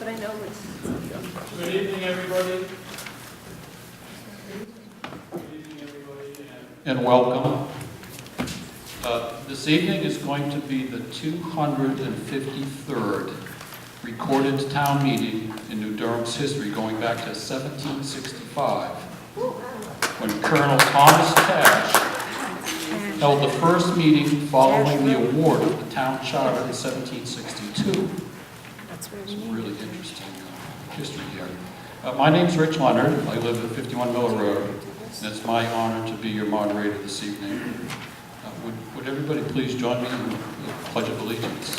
but I know it's... Good evening, everybody. Good evening, everybody, and welcome. This evening is going to be the 253rd recorded town meeting in New Durham's history, going back to 1765, when Colonel Thomas Cash held the first meeting following the award of the town charter in 1762. Some really interesting history here. My name's Rich Leonard. I live at 51 Miller Road, and it's my honor to be your moderator this evening. Would everybody please join me in the Pledge of Allegiance?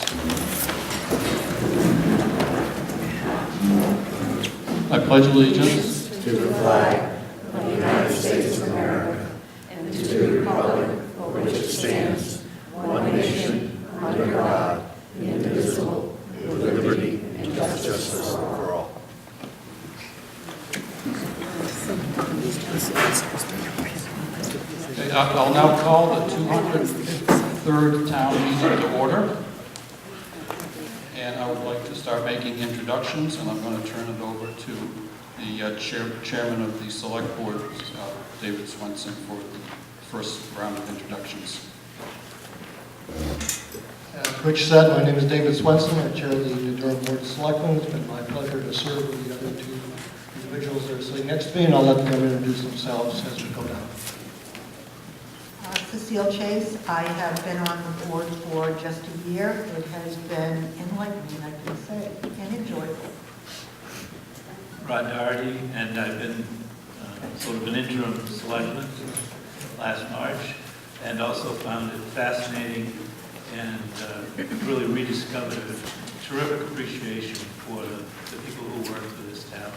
I pledge allegiance to the flag of the United States of America and to the republic for which it stands, one nation, under God, indivisible, with liberty and justice for all. Okay, I'll now call the 203rd town meeting to order. And I would like to start making introductions, and I'm going to turn it over to the chairman of the select board, David Swenson, for the first round of introductions. As Rich said, my name is David Swenson. I chair the New Durham Board of Selectmen. It's been my pleasure to serve with the other two individuals that are sitting next to me, and I'll let them introduce themselves as we go down. Cecile Chase. I have been on the board for just a year. It has been enlightening, I can say, and enjoyable. Rod Doherty, and I've been sort of an interim selectman last March, and also found it fascinating and really rediscovered a terrific appreciation for the people who work for this town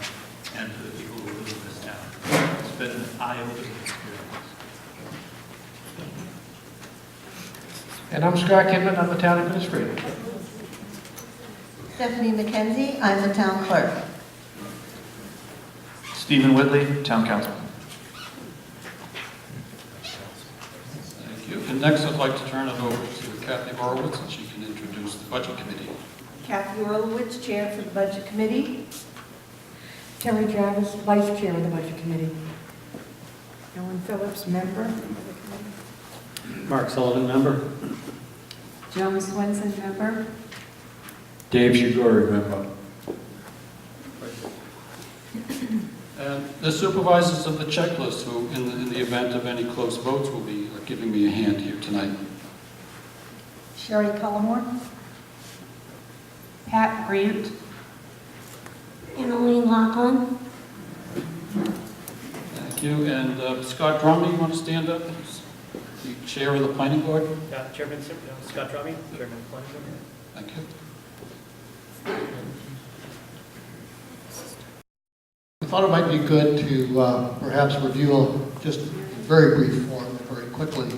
and for the people who live in this town. It's been an eye-opening experience. And I'm Scott Kidman, I'm the town administrator. Stephanie McKenzie. I'm the town clerk. Stephen Whitley, town council. Thank you. And next, I'd like to turn it over to Kathy Horowitz, and she can introduce the budget committee. Kathy Orlowitz, Chair for the Budget Committee. Terry Travis, Vice Chair of the Budget Committee. Ellen Phillips, Member. Mark Sullivan, member. Joan Swenson, Member. Dave Shigori, member. And the supervisors of the checklist, who, in the event of any close votes, will be giving me a hand here tonight. Sherry Cullimore. Pat Grant. Emily Laughlin. Thank you. And Scott Drummond, you want to stand up? The chair of the planning board. Chairman Scott Drummond, Chairman of the Planning Board. Thank you. I thought it might be good to perhaps review, just very brief form, very quickly,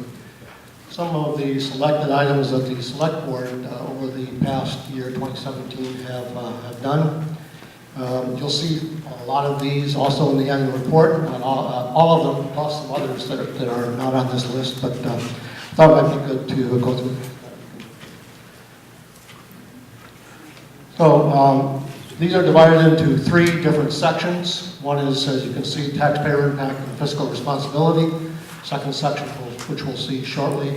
some of the selected items that the select board over the past year, 2017, have done. You'll see a lot of these also in the annual report, not all of them, plus some others that are not on this list, but I thought it might be good to go through. So these are divided into three different sections. One is, as you can see, taxpayer impact and fiscal responsibility. Second section, which we'll see shortly,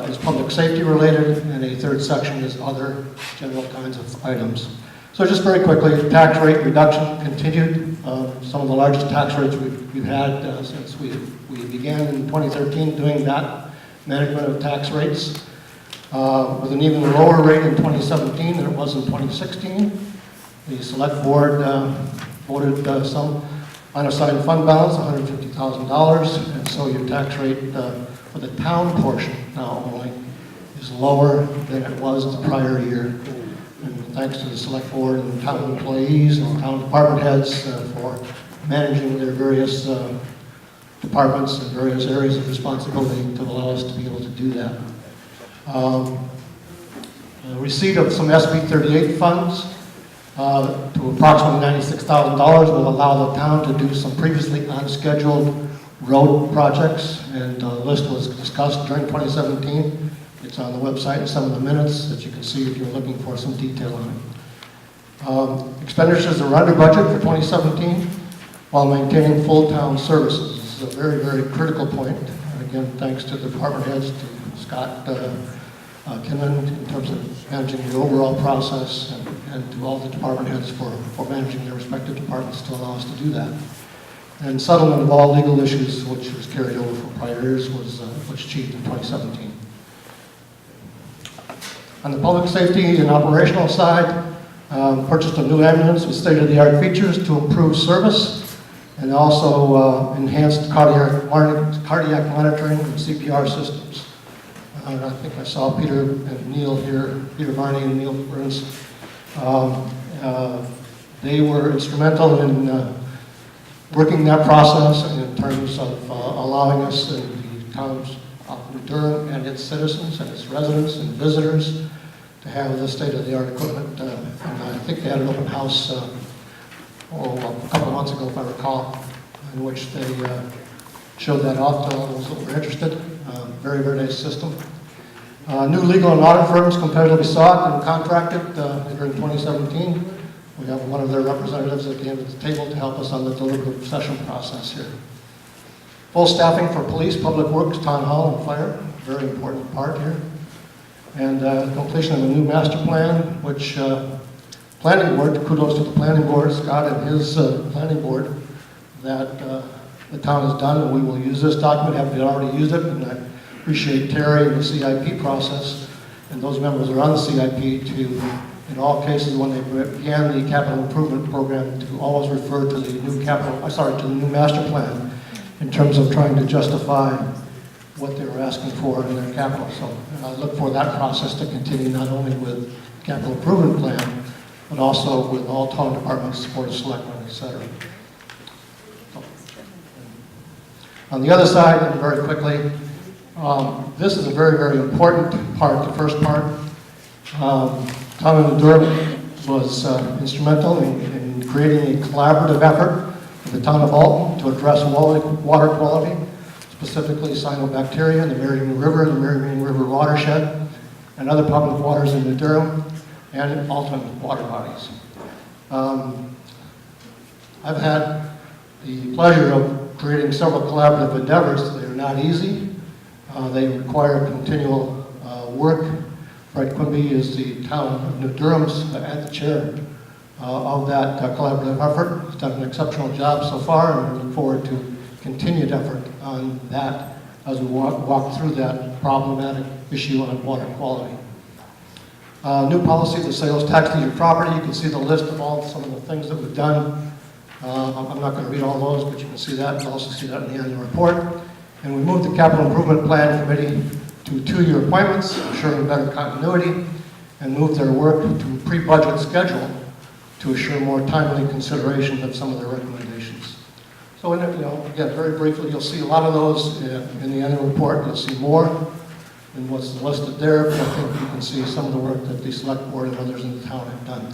is public safety related, and a third section is other general kinds of items. So just very quickly, tax rate reduction continued. Some of the largest tax rates we've had since we began in 2013 doing that management of tax rates, with an even lower rate in 2017 than it was in 2016. The select board voted some unassigned fund balance, $150,000, and so your tax rate for the town portion now only is lower than it was the prior year. And thanks to the select board and town employees and town department heads for managing their various departments and various areas of responsibility to allow us to be able to do that. Receipt of some SB 38 funds to approximately $96,000 will allow the town to do some previously unscheduled road projects, and the list was discussed during 2017. It's on the website and some of the minutes that you can see if you're looking for some detail on it. Expenditures are under budget for 2017 while maintaining full town services. This is a very, very critical point. And again, thanks to the department heads, to Scott Kinlan in terms of managing the overall process, and to all the department heads for managing their respective departments to allow us to do that. And settlement of all legal issues, which was carried over from prior years, was achieved in 2017. On the public safety and operational side, purchased a new ambulance with state-of-the-art features to improve service, and also enhanced cardiac monitoring and CPR systems. I think I saw Peter and Neil here, Peter Varney and Neil Burns. They were instrumental in working that process in terms of allowing us in the towns of New Durham and its citizens and its residents and visitors to have the state-of-the-art equipment. And I think they had an open house a couple of months ago, if I recall, in which they showed that off to all those that were interested. Very, very nice system. New legal and audit firms competitively sought and contracted during 2017. We have one of their representatives at the end of the table to help us on the deliberative session process here. Full staffing for police, public works, town hall, and fire. Very important part here. And completion of a new master plan, which planning board, kudos to the planning board, Scott and his planning board, that the town has done, and we will use this document, have already used it, and I appreciate Terry and the CIP process, and those members are on the CIP to, in all cases when they began the capital improvement program, to always refer to the new to the new master plan in terms of trying to justify what they were asking for in their capital. So I look for that process to continue not only with capital improvement plan, but also with all town departments, board of selectmen, etc. So, on the other side, and very quickly, this is a very, very important part, the first part. Town of Durham was instrumental in creating a collaborative effort with the town of Alton to address water quality, specifically cyanobacteria in the Marion River, the Marion River watershed, and other public waters in New Durham, and Alton water bodies. I've had the pleasure of creating several collaborative endeavors. They're not easy. They require continual work. Fred Quimby is the town of New Durham's at the chair of that collaborative effort. He's done an exceptional job so far, and we look forward to continued effort on that as we walk through that problematic issue on water quality. New policy, the sales tax to your property. You can see the list of some of the things that we've done. I'm not going to read all those, but you can see that. You'll also see that in the annual report. And we moved the Capital Improvement Plan Committee to 2-year appointments, ensuring better continuity, and moved their work to a pre-budget schedule to assure more timely consideration of some of their recommendations. So, again, very briefly, you'll see a lot of those in the annual report. You'll see more than what's listed there, but I think you can see some of the work that the select board and others in the town have done.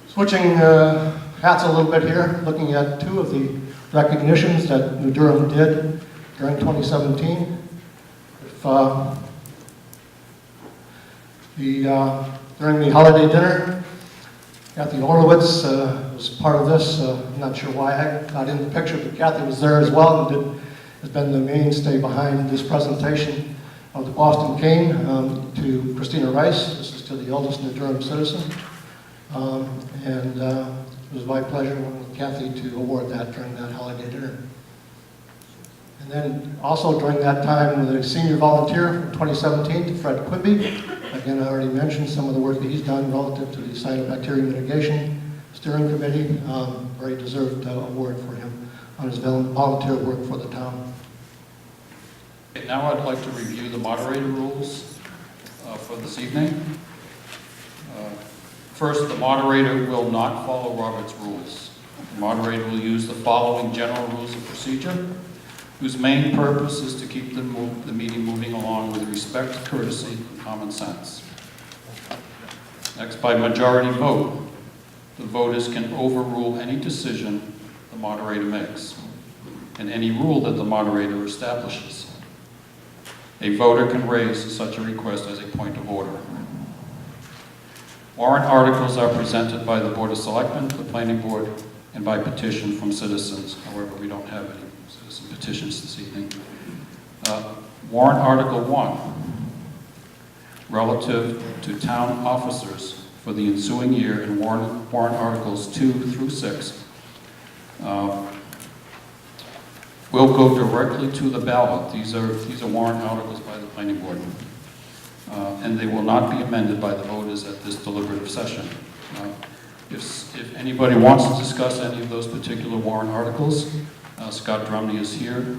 Switching hats a little bit here, looking at 2 of the recognitions that New Durham did during 2017. During the holiday dinner, Kathy Horowitz was part of this. I'm not sure why I got in the picture, but Kathy was there as well and has been the mainstay behind this presentation of the Boston cane to Christina Rice. This is to the oldest New Durham citizen. It was my pleasure with Kathy to award that during that holiday dinner. And then also during that time with a senior volunteer from 2017 to Fred Quimby. Again, I already mentioned some of the work that he's done relative to the cyanobacteria mitigation steering committee. Very deserved award for him on his volunteer work for the town. Okay, now I'd like to review the moderator rules for this evening. First, the moderator will not follow Robert's rules. The moderator will use the following general rules of procedure, whose main purpose is to keep the meeting moving along with respect, courtesy, and common sense. Next, by majority vote, the voters can overrule any decision the moderator makes and any rule that the moderator establishes. A voter can raise such a request as a point of order. Warrant articles are presented by the Board of Selectmen, the Planning Board, and by petition from citizens. However, we don't have any citizen petitions this evening. Warrant Article 1, relative to town officers for the ensuing year, and warrant Articles 2 through 6 will go directly to the ballot. These are warrant articles by the Planning Board. And they will not be amended by the voters at this deliberative session. If anybody wants to discuss any of those particular warrant articles, Scott Drumney is here.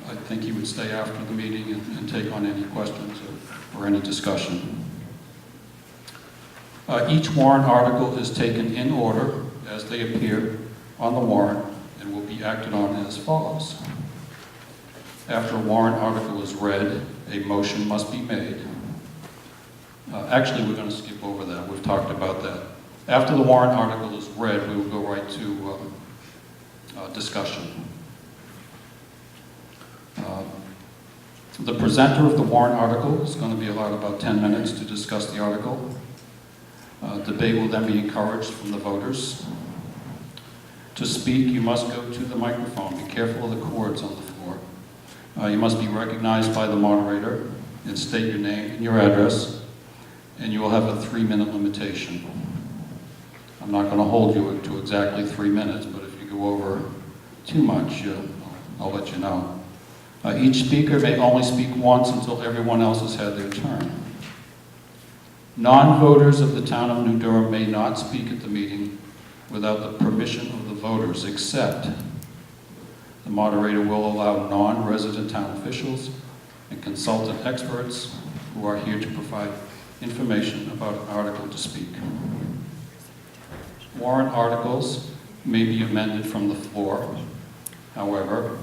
I think he would stay after the meeting and take on any questions or any discussion. Each warrant article is taken in order as they appear on the warrant and will be acted on as follows. After a warrant article is read, a motion must be made. Actually, we're going to skip over that. We've talked about that. After the warrant article is read, we will go right to discussion. The presenter of the warrant article is going to be allowed about 10 minutes to discuss the article. Debate will then be encouraged from the voters. To speak, you must go to the microphone. Be careful of the cords on the floor. You must be recognized by the moderator and state your name and your address, and you will have a 3-minute limitation. I'm not going to hold you to exactly 3 minutes, but if you go over too much, I'll let you know. Each speaker may only speak once until everyone else has had their turn. Non-voters of the town of New Durham may not speak at the meeting without the permission of the voters, except the moderator will allow non-resident town officials and consultant experts who are here to provide information about an article to speak. Warrant articles may be amended from the floor. However,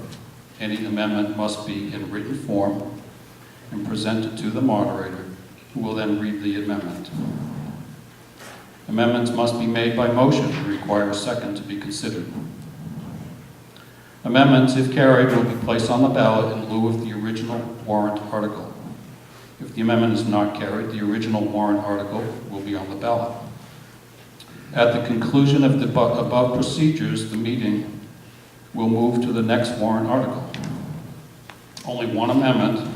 any amendment must be in written form and presented to the moderator, who will then read the amendment. Amendments must be made by motion and require a second to be considered. Amendments, if carried, will be placed on the ballot in lieu of the original warrant article. If the amendment is not carried, the original warrant article will be on the ballot. At the conclusion of the above procedures, the meeting will move to the next warrant article. Only one amendment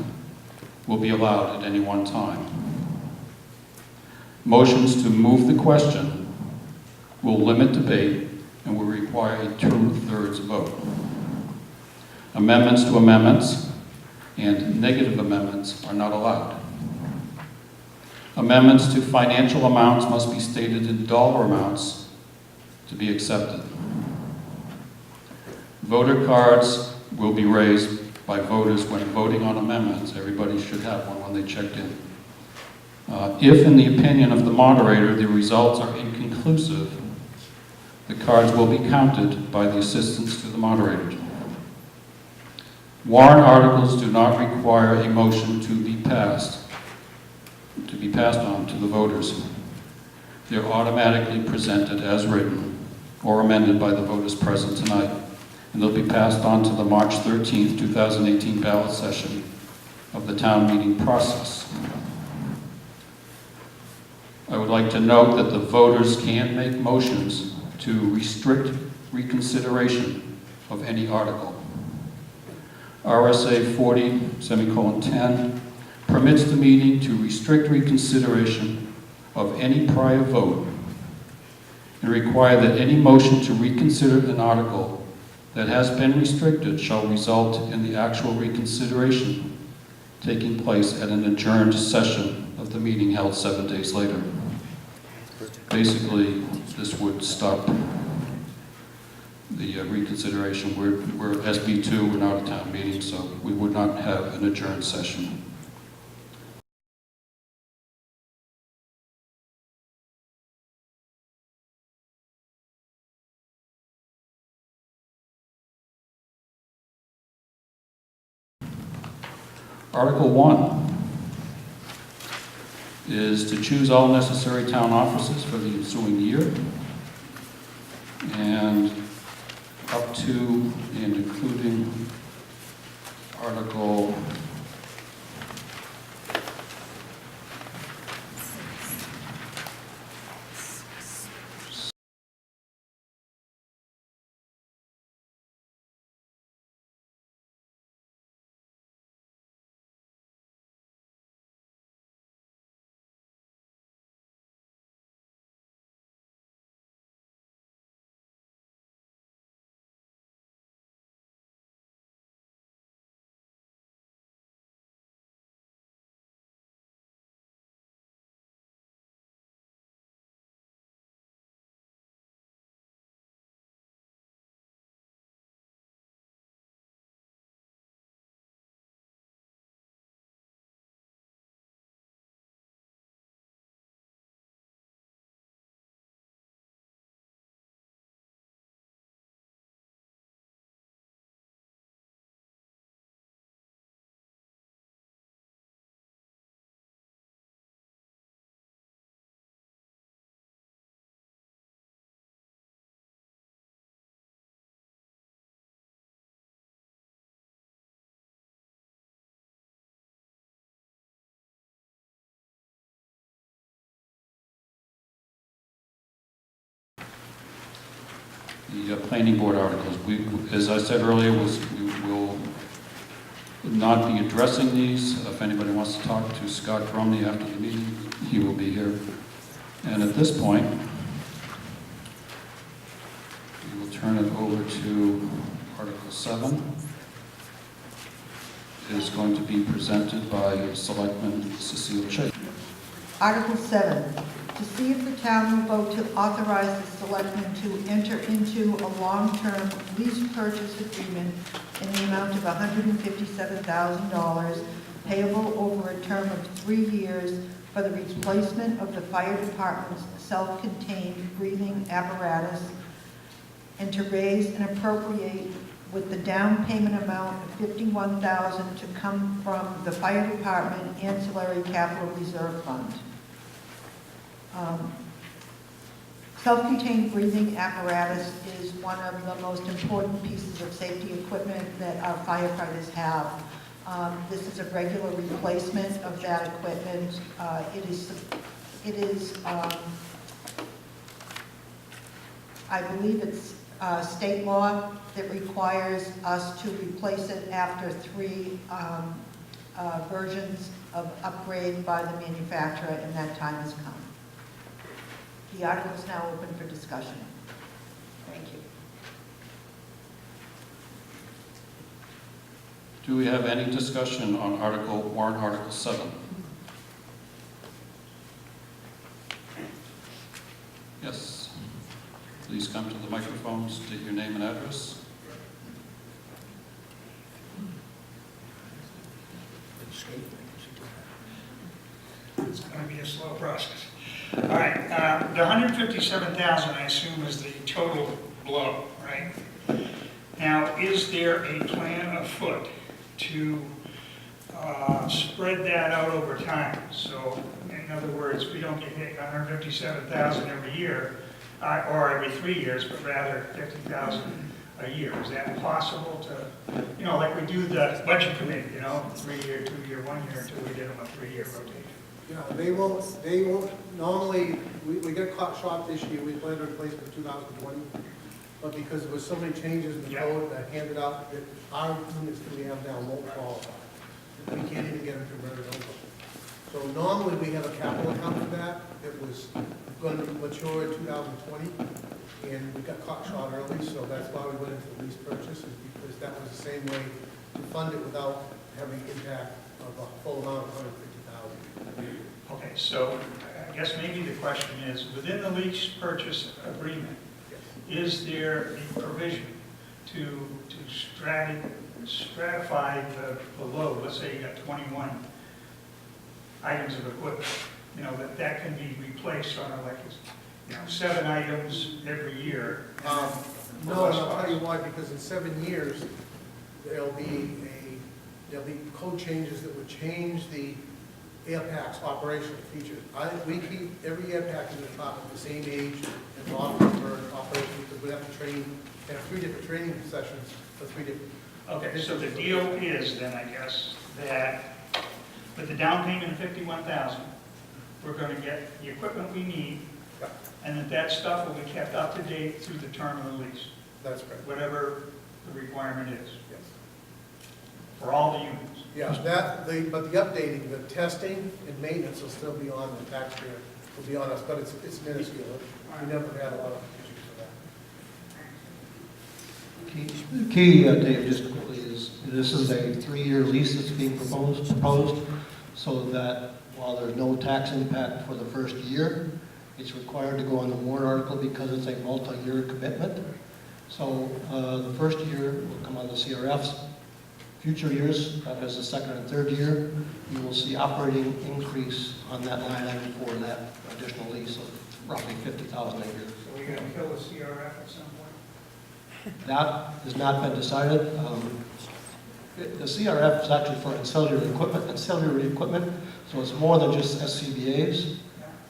will be allowed at any one time. Motions to move the question will limit debate and will require a 2/3 vote. Amendments to amendments and negative amendments are not allowed. Amendments to financial amounts must be stated in dollar amounts to be accepted. Voter cards will be raised by voters when voting on amendments. Everybody should have one when they checked in. If, in the opinion of the moderator, the results are inconclusive, the cards will be counted by the assistants to the moderator. Warrant articles do not require a motion to be passed on to the voters. They're automatically presented as written or amended by the voters present tonight, and they'll be passed on to the March 13th, 2018 ballot session of the town meeting process. I would like to note that the voters can make motions to restrict reconsideration of any article. RSA 40:10 permits the meeting to restrict reconsideration of any prior vote and require that any motion to reconsider an article that has been restricted shall result in the actual reconsideration taking place at an adjourned session of the meeting held 7 days later. Basically, this would stop the reconsideration. We're SB2, we're not a town meeting, so we would not have an adjourned session. Article 1 is to choose all necessary town offices for the ensuing year, and up to and including Article 6. the planning board articles. We, as I said earlier, we will not be addressing these. If anybody wants to talk to Scott Drumney after the meeting, he will be here. And at this point, we will turn it over to Article 7. It is going to be presented by Selectman Cecile Chase. Article 7, to see if the town will vote to authorize the selectmen to enter into a long-term lease purchase agreement in the amount of $157,000 payable over a term of 3 years for the replacement of the fire department's self-contained breathing apparatus, and to raise and appropriate with the down payment amount of $51,000 to come from the fire department ancillary capital reserve fund. Self-contained breathing apparatus is one of the most important pieces of safety equipment that our firefighters have. This is a regular replacement of that equipment. It is I believe it's state law that requires us to replace it after 3 versions of upgrade by the manufacturer, and that time has come. The article is now open for discussion. Thank you. Do we have any discussion on warrant Article 7? Yes. Please come to the microphone, state your name and address. It's going to be a slow process. All right, the 157,000, I assume, is the total blow, right? Now, is there a plan afoot to spread that out over time? So, in other words, we don't get hit 157,000 every year, or every 3 years, but rather 50,000 a year. Is that possible to, you know, like we do the budget committee, you know, 3-year, 2-year, 1 year, until we get them a 3-year rotation? Yeah, they won't, normally, we got caught short this year, we planned to replace it in 2020, but because there was so many changes in the code that handed out, that our units that we have now won't qualify. We can't even get them converted over. So normally, we have a capital account for that, it was going to mature in 2020, and we got caught short early, so that's why we went into the lease purchase, is because that was the same way to fund it without having impact of a full amount of 150,000. Okay, so I guess maybe the question is, within the lease purchase agreement, is there a provision to stratify the load? Let's say you got 21 items of equipment, you know, that can be replaced on a, like, you know, 7 items every year. No, and I'll tell you why, because in 7 years, there'll be code changes that would change the air pack's operational features. We keep every air pack in the department the same age and model for operation, because we have to have 3 different training sessions for 3 different. Okay, so the deal is then, I guess, that with the down payment of 51,000, we're going to get the equipment we need, and that stuff will be kept up to date through the term of the lease. That's correct. Whatever the requirement is. Yes. For all the units. Yeah, but the updating, the testing and maintenance will still be on the taxpayer, will be on us, but it's minuscule. We never had a lot of issues with that. Key, Dave, just quickly, is this is a 3-year lease that's being proposed, so that while there's no tax impact for the first year, it's required to go on the warrant article because it's a multi-year commitment. So the first year will come on the CRFs. Future years, that is the second and third year, you will see operating increase on that line item for that additional lease of roughly 50,000 a year. So we're going to kill the CRF at some point? That has not been decided. The CRF is actually for ancillary equipment, so it's more than just SCBA's.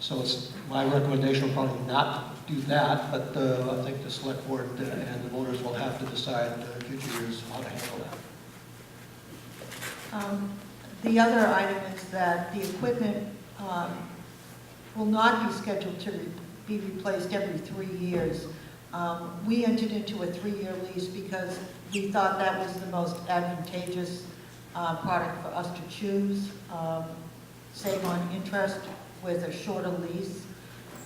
So it's my recommendation will probably not do that, but I think the select board and the voters will have to decide in future years how to handle that. The other item is that the equipment will not be scheduled to be replaced every 3 years. We entered into a 3-year lease because we thought that was the most advantageous product for us to choose, save on interest with a shorter lease.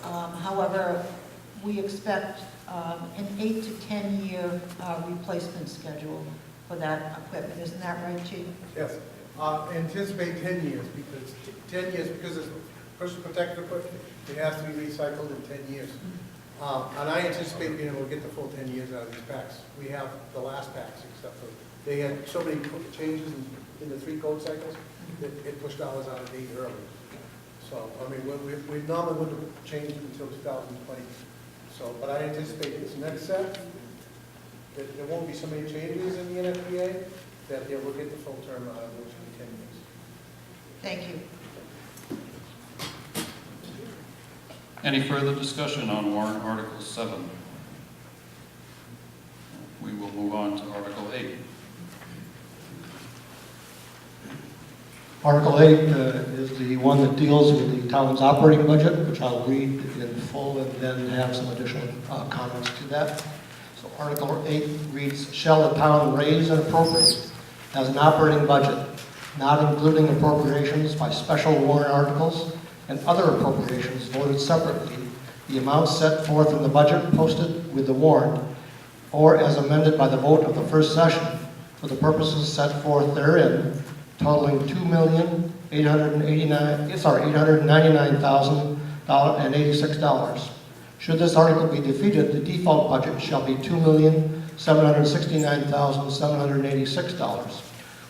However, we expect an 8 to 10 year replacement schedule for that equipment. Isn't that right, Chief? Yes. Anticipate 10 years, because 10 years, because it's personal protective equipment, it has to be recycled in 10 years. And I anticipate being able to get the full 10 years out of these packs. We have the last packs, except for, they had so many changes in the 3 code cycles, that it pushed ours out of date early. So, I mean, we normally wouldn't change it until 2020. So, but I anticipate this next set, that there won't be so many changes in the NFPA, that they will get the full term out of it, which will be 10 years. Thank you. Any further discussion on warrant Article 7? We will move on to Article 8. Article 8 is the one that deals with the town's operating budget, which I'll read in full and then have some additional comments to that. So Article 8 reads, shall the town raise and appropriate as an operating budget, not including appropriations by special warrant articles and other appropriations voted separately, the amounts set forth in the budget posted with the warrant, or as amended by the vote of the first session for the purposes set forth therein, totaling $899,086. Should this article be defeated, the default budget shall be $2,769,786,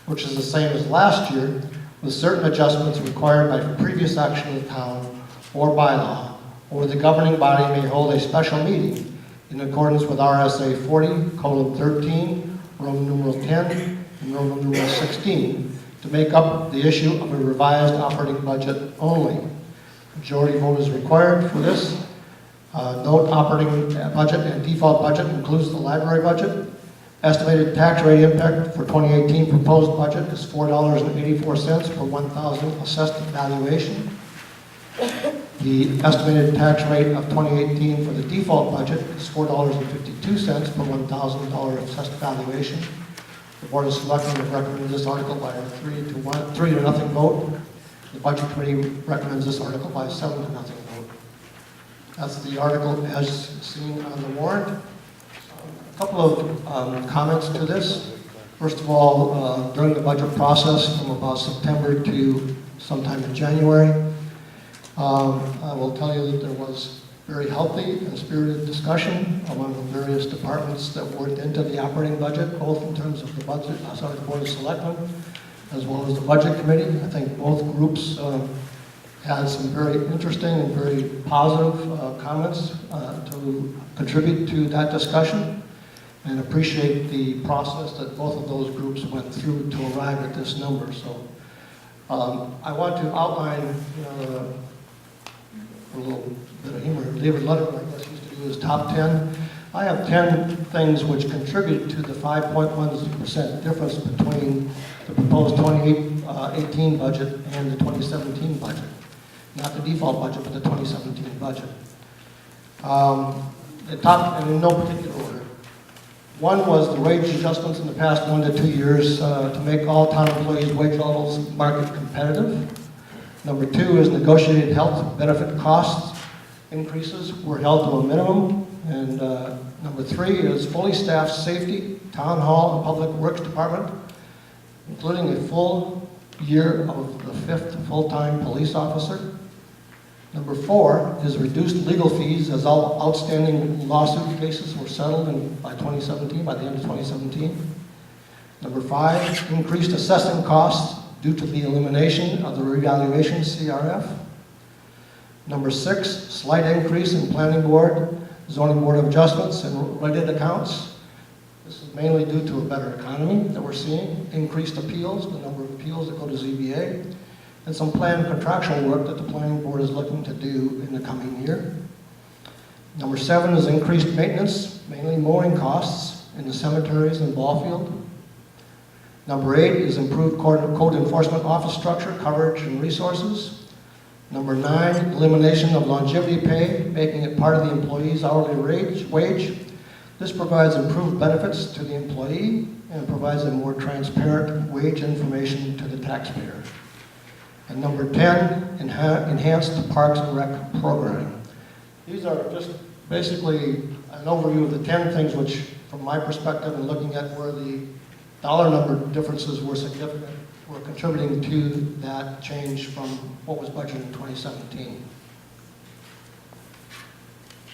which is the same as last year, with certain adjustments required by previous action of the town or bylaw, or the governing body may hold a special meeting in accordance with RSA 40:13, Roman numeral 10, and Roman numeral 16, to make up the issue of a revised operating budget only. Majority vote is required for this. Note operating budget and default budget includes the library budget. Estimated tax rate impact for 2018 proposed budget is $4.84 per 1,000 assessed valuation. The estimated tax rate of 2018 for the default budget is $4.52 per $1,000 assessed valuation. The Board of Selectmen recommends this article by a 3 to nothing vote. The Budget Committee recommends this article by a 7 to nothing vote. That's the article as seen on the warrant. A couple of comments to this. First of all, during the budget process from about September to sometime in January, I will tell you that there was very healthy and spirited discussion among the various departments that worked into the operating budget, both in terms of the budget, the Board of Selectmen, as well as the Budget Committee. I think both groups had some very interesting and very positive comments to contribute to that discussion, and appreciate the process that both of those groups went through to arrive at this number. So I want to outline, a little bit of humor. David Letterman, I guess, used to do his top 10. I have 10 things which contribute to the 5.1% difference between the proposed 2018 budget and the 2017 budget. Not the default budget, but the 2017 budget. The top, and in no particular order. One was the wage adjustments in the past 1 to 2 years to make all town employees' wage levels market competitive. Number 2 is negotiated health benefit costs increases were held to a minimum. And number 3 is fully staffed safety, town hall, and public works department, including a full year of the 5th full-time police officer. Number 4 is reduced legal fees as all outstanding lawsuit cases were settled by the end of 2017. Number 5, increased assessing costs due to the elimination of the revaluation CRF. Number 6, slight increase in planning board, zoning board of adjustments, and related accounts. This is mainly due to a better economy that we're seeing, increased appeals, the number of appeals that go to ZBA, and some planned contractual work that the planning board is looking to do in the coming year. Number 7 is increased maintenance, mainly mowing costs in the cemeteries and ball field. Number 8 is improved code enforcement office structure, coverage, and resources. Number 9, elimination of longevity pay, making it part of the employee's hourly wage. This provides improved benefits to the employee and provides a more transparent wage information to the taxpayer. And number 10, enhance the Parks and Rec program. These are just basically an overview of the 10 things which, from my perspective and looking at where the dollar number differences were significant, were contributing to that change from what was budgeted in 2017.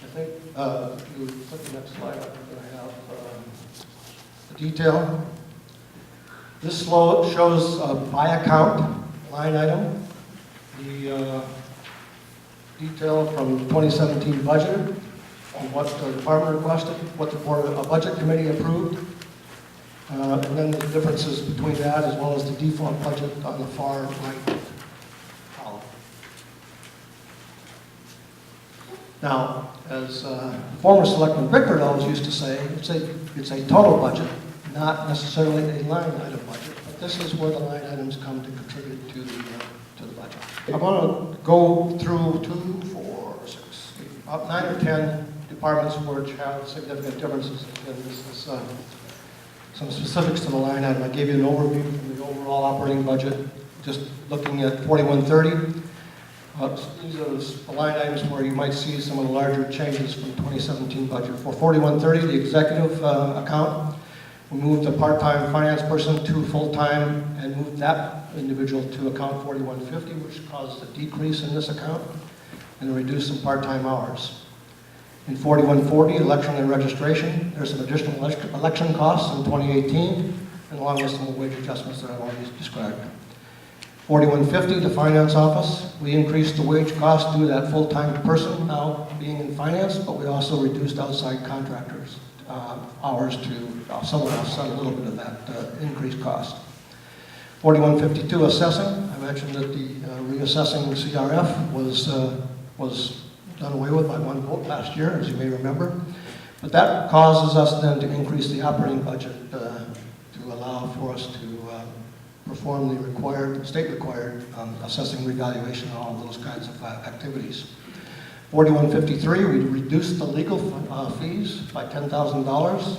I think, if you put the next slide up, we're going to have the detail. This shows by account line item, the detail from 2017 budget, on what the department requested, what the budget committee approved, and then the differences between that as well as the default budget on the far right column. Now, as former Selectman Bickford always used to say, it's a total budget, not necessarily a line item budget. But this is where the line items come to contribute to the budget. I'm going to go through 2, 4, 6, 8, about 9 or 10 departments which have significant differences. And this is some specifics to the line item. I gave you an overview from the overall operating budget, just looking at 4130. These are the line items where you might see some of the larger changes from 2017 budget. For 4130, the executive account, we moved a part-time finance person to full-time and moved that individual to account 4150, which caused a decrease in this account and reduced some part-time hours. In 4140, election and registration, there's some additional election costs in 2018, and along with some wage adjustments that I've already described. 4150, the finance office, we increased the wage cost due to that full-time person now being in finance, but we also reduced outside contractors' hours to somewhat offset a little bit of that increased cost. 4152, assessing, I mentioned that the reassessing CRF was done away with by one vote last year, as you may remember. But that causes us then to increase the operating budget to allow for us to perform the state-required assessing, revaluation, and all of those kinds of activities. 4153, we reduced the legal fees by $10,000.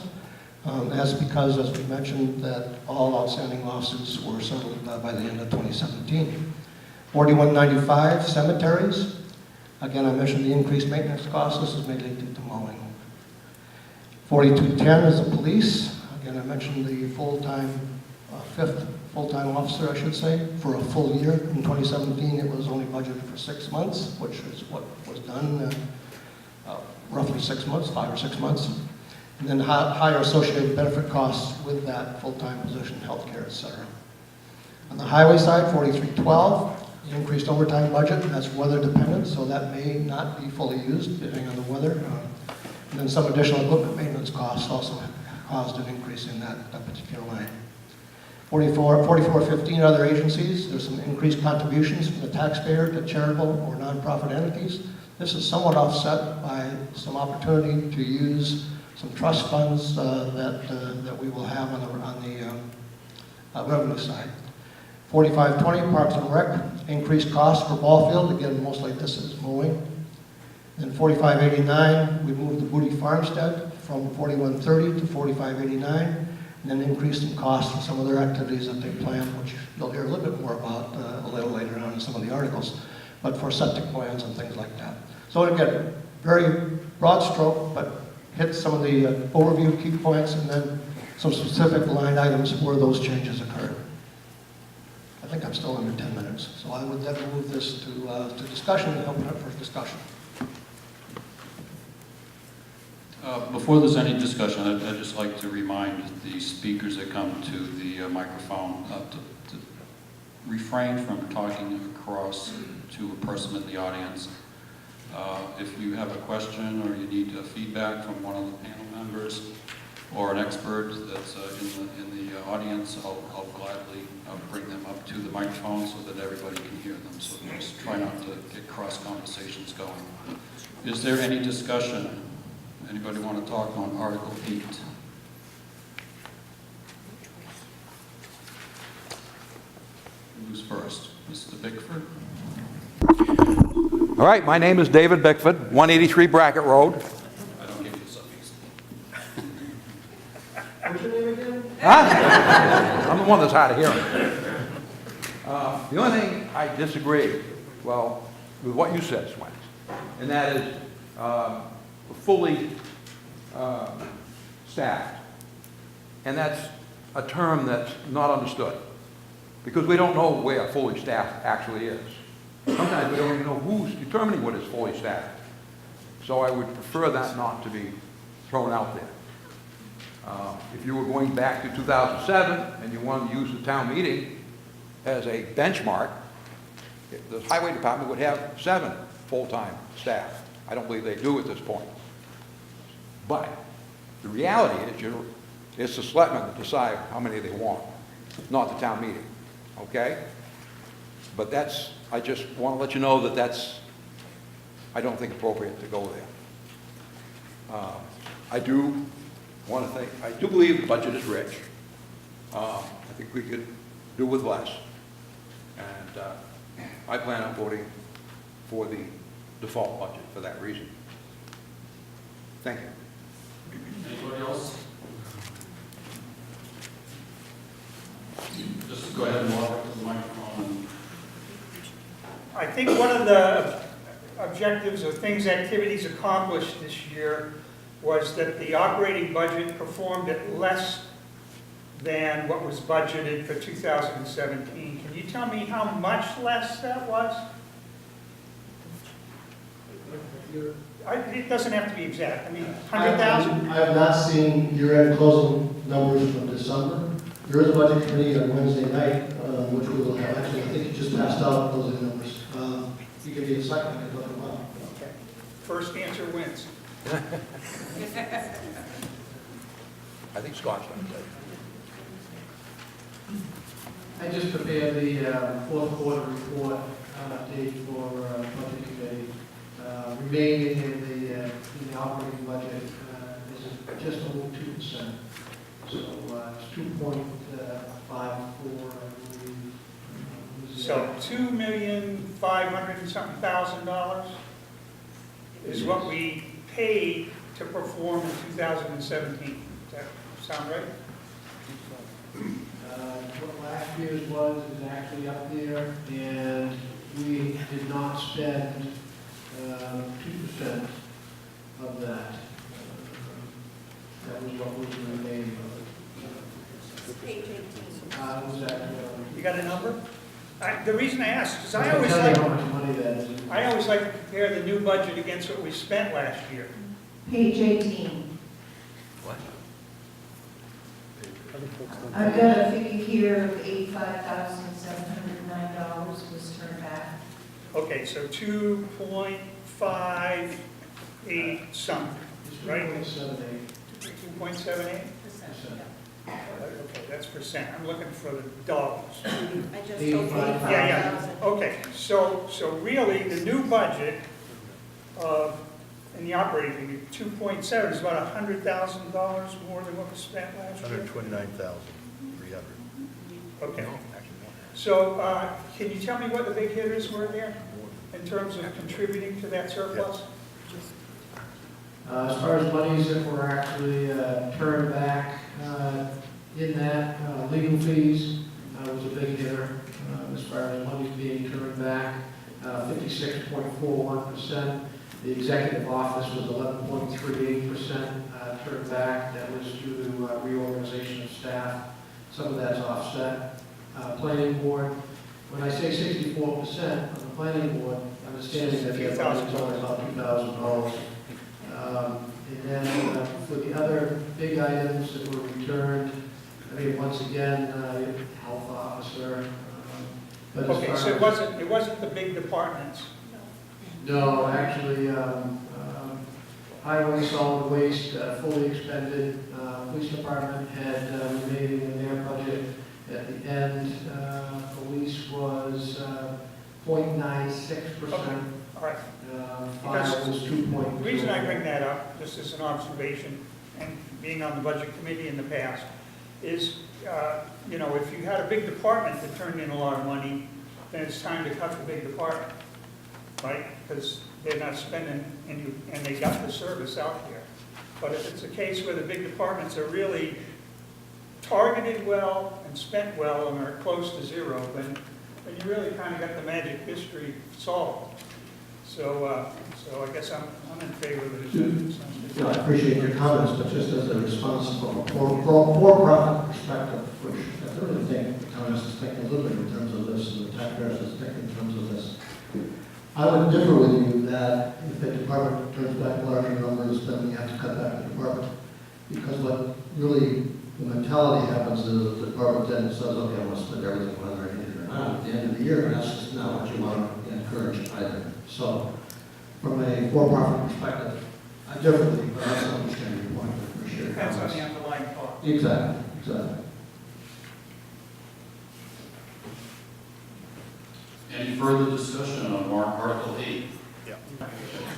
That's because, as we mentioned, that all outstanding lawsuits were settled by the end of 2017. 4195, cemeteries. Again, I mentioned the increased maintenance costs. This is mainly due to mowing. 4210 is the police. Again, I mentioned the full-time, fifth full-time officer, I should say, for a full year. In 2017, it was only budgeted for 6 months, which is what was done, roughly 6 months, 5 or 6 months. And then higher associated benefit costs with that full-time position, healthcare, et cetera. On the highway side, 4312. The increased overtime budget, that's weather dependent, so that may not be fully used depending on the weather. And then some additional equipment maintenance costs also caused an increase in that particular line. 4415, other agencies, there's some increased contributions from the taxpayer to charitable or nonprofit entities. This is somewhat offset by some opportunity to use some trust funds that we will have on the revenue side. 4520, Parks and Rec, increased costs for ball field. Again, mostly this is mowing. Then 4589, we moved the Booty Farmstead from 4130 to 4589, and then increased in costs for some of their activities that they plan, which you'll hear a little bit more about a little later on in some of the articles, but for septic plans and things like that. So again, very broad stroke, but hit some of the overview key points and then some specific line items where those changes occurred. I think I'm still under 10 minutes, so I would then move this to discussion and open up for discussion. Before there's any discussion, I'd just like to remind the speakers that come to the microphone to refrain from talking across to a person in the audience. If you have a question or you need feedback from one of the panel members or an expert that's in the audience, I'll gladly bring them up to the microphone so that everybody can hear them. So just try not to get cross conversations going. Is there any discussion? Anybody want to talk on Article 8? Who's first? Mr. Bickford? All right, my name is David Bickford, 183 Brackett Road. I don't give you some easy. What's your name again? Huh? I'm the one that's hard of hearing. The only thing I disagree, well, with what you said, Swens, and that is fully staffed. And that's a term that's not understood, because we don't know where fully staffed actually is. Sometimes we don't even know who's determining what is fully staffed. So I would prefer that not to be thrown out there. If you were going back to 2007 and you wanted to use the town meeting as a benchmark, the highway department would have 7 full-time staff. I don't believe they do at this point. But the reality is, it's the selectmen that decide how many they want, not the town meeting, okay? But that's, I just want to let you know that that's, I don't think appropriate to go there. I do want to think, I do believe the budget is rich. I think we could do with less. And I plan on voting for the default budget for that reason. Thank you. Anybody else? Just go ahead and walk up to the microphone. I think one of the objectives or things, activities accomplished this year was that the operating budget performed at less than what was budgeted for 2017. Can you tell me how much less that was? It doesn't have to be exact. I mean, 100,000? I have not seen year-end closing numbers from December. There is a budget committee on Wednesday night, which we will have. Actually, I think you just passed out closing numbers. You give me a second, I can look them up. Okay. First answer wins. I think Scott's going to say. I just prepared the fourth quarter report date for budget committee. Remaining in the operating budget is just over 2%. So it's 2.54, I believe. So $2,500,000 and something is what we paid to perform in 2017. Does that sound right? What last year's was is actually up there, and we did not spend 2% of that. That was what was remaining of it. Page 18. Was that? You got a number? The reason I ask is I can always tell you like, how much money that is. I always like to compare the new budget against what we spent last year. Page 18. What? I've got a figure here of $85,709 was turned back. Okay, so 2.58 something, right? 2.78? Okay, that's percent. I'm looking for the dollars. I just told 85. Yeah. Okay, so really, the new budget in the operating figure, 2.7 is about $100,000 more than what was spent last year. 129,300. Okay. So can you tell me what the big hitters were there in terms of contributing to that surplus? As far as monies that were actually turned back in that, legal fees was a big hitter as far as monies being turned back, 56.41%. The executive office was 11.38% turned back. That was due to reorganization of staff. Some of that's offset. Planning board, when I say 64% on the planning board, understanding that the budget is only about $2,000. And then for the other big items that were returned, I mean, once again, health officer. But as Okay, far so as- it wasn't the big departments. No, actually, highway, solid waste, fully expended. Police department had remaining in their budget at the end. Police was 0.96%. All right. Fire was 2.0. The reason I bring that up, just as an observation, and being on the budget committee in the past, is, if you had a big department that turned in a lot of money, then it's time to cut the big department. right? Because they're not spending, and they got the service out there. But if it's a case where the big departments are really targeted well and spent well and are close to zero, then you really kind of got the magic mystery solved. So I guess I'm in favor of it. You know, I appreciate your comments, but just as a response from a for-profit perspective, which I really think the town is thinking a little bit in terms of this, and the taxpayers is thinking in terms of this. I would differ with you that if a department turns back larger numbers, then we have to cut back the department. Because what really, the mentality happens is the department then says, okay, I want to spend everything whether I need it or not at the end of the year, and that's just not what you want to encourage either. So, from a for-profit perspective, I differ with you, but I also understand your point. I appreciate your Depends on comments. the underlying cost. Exactly. Any further discussion on warrant Article 8?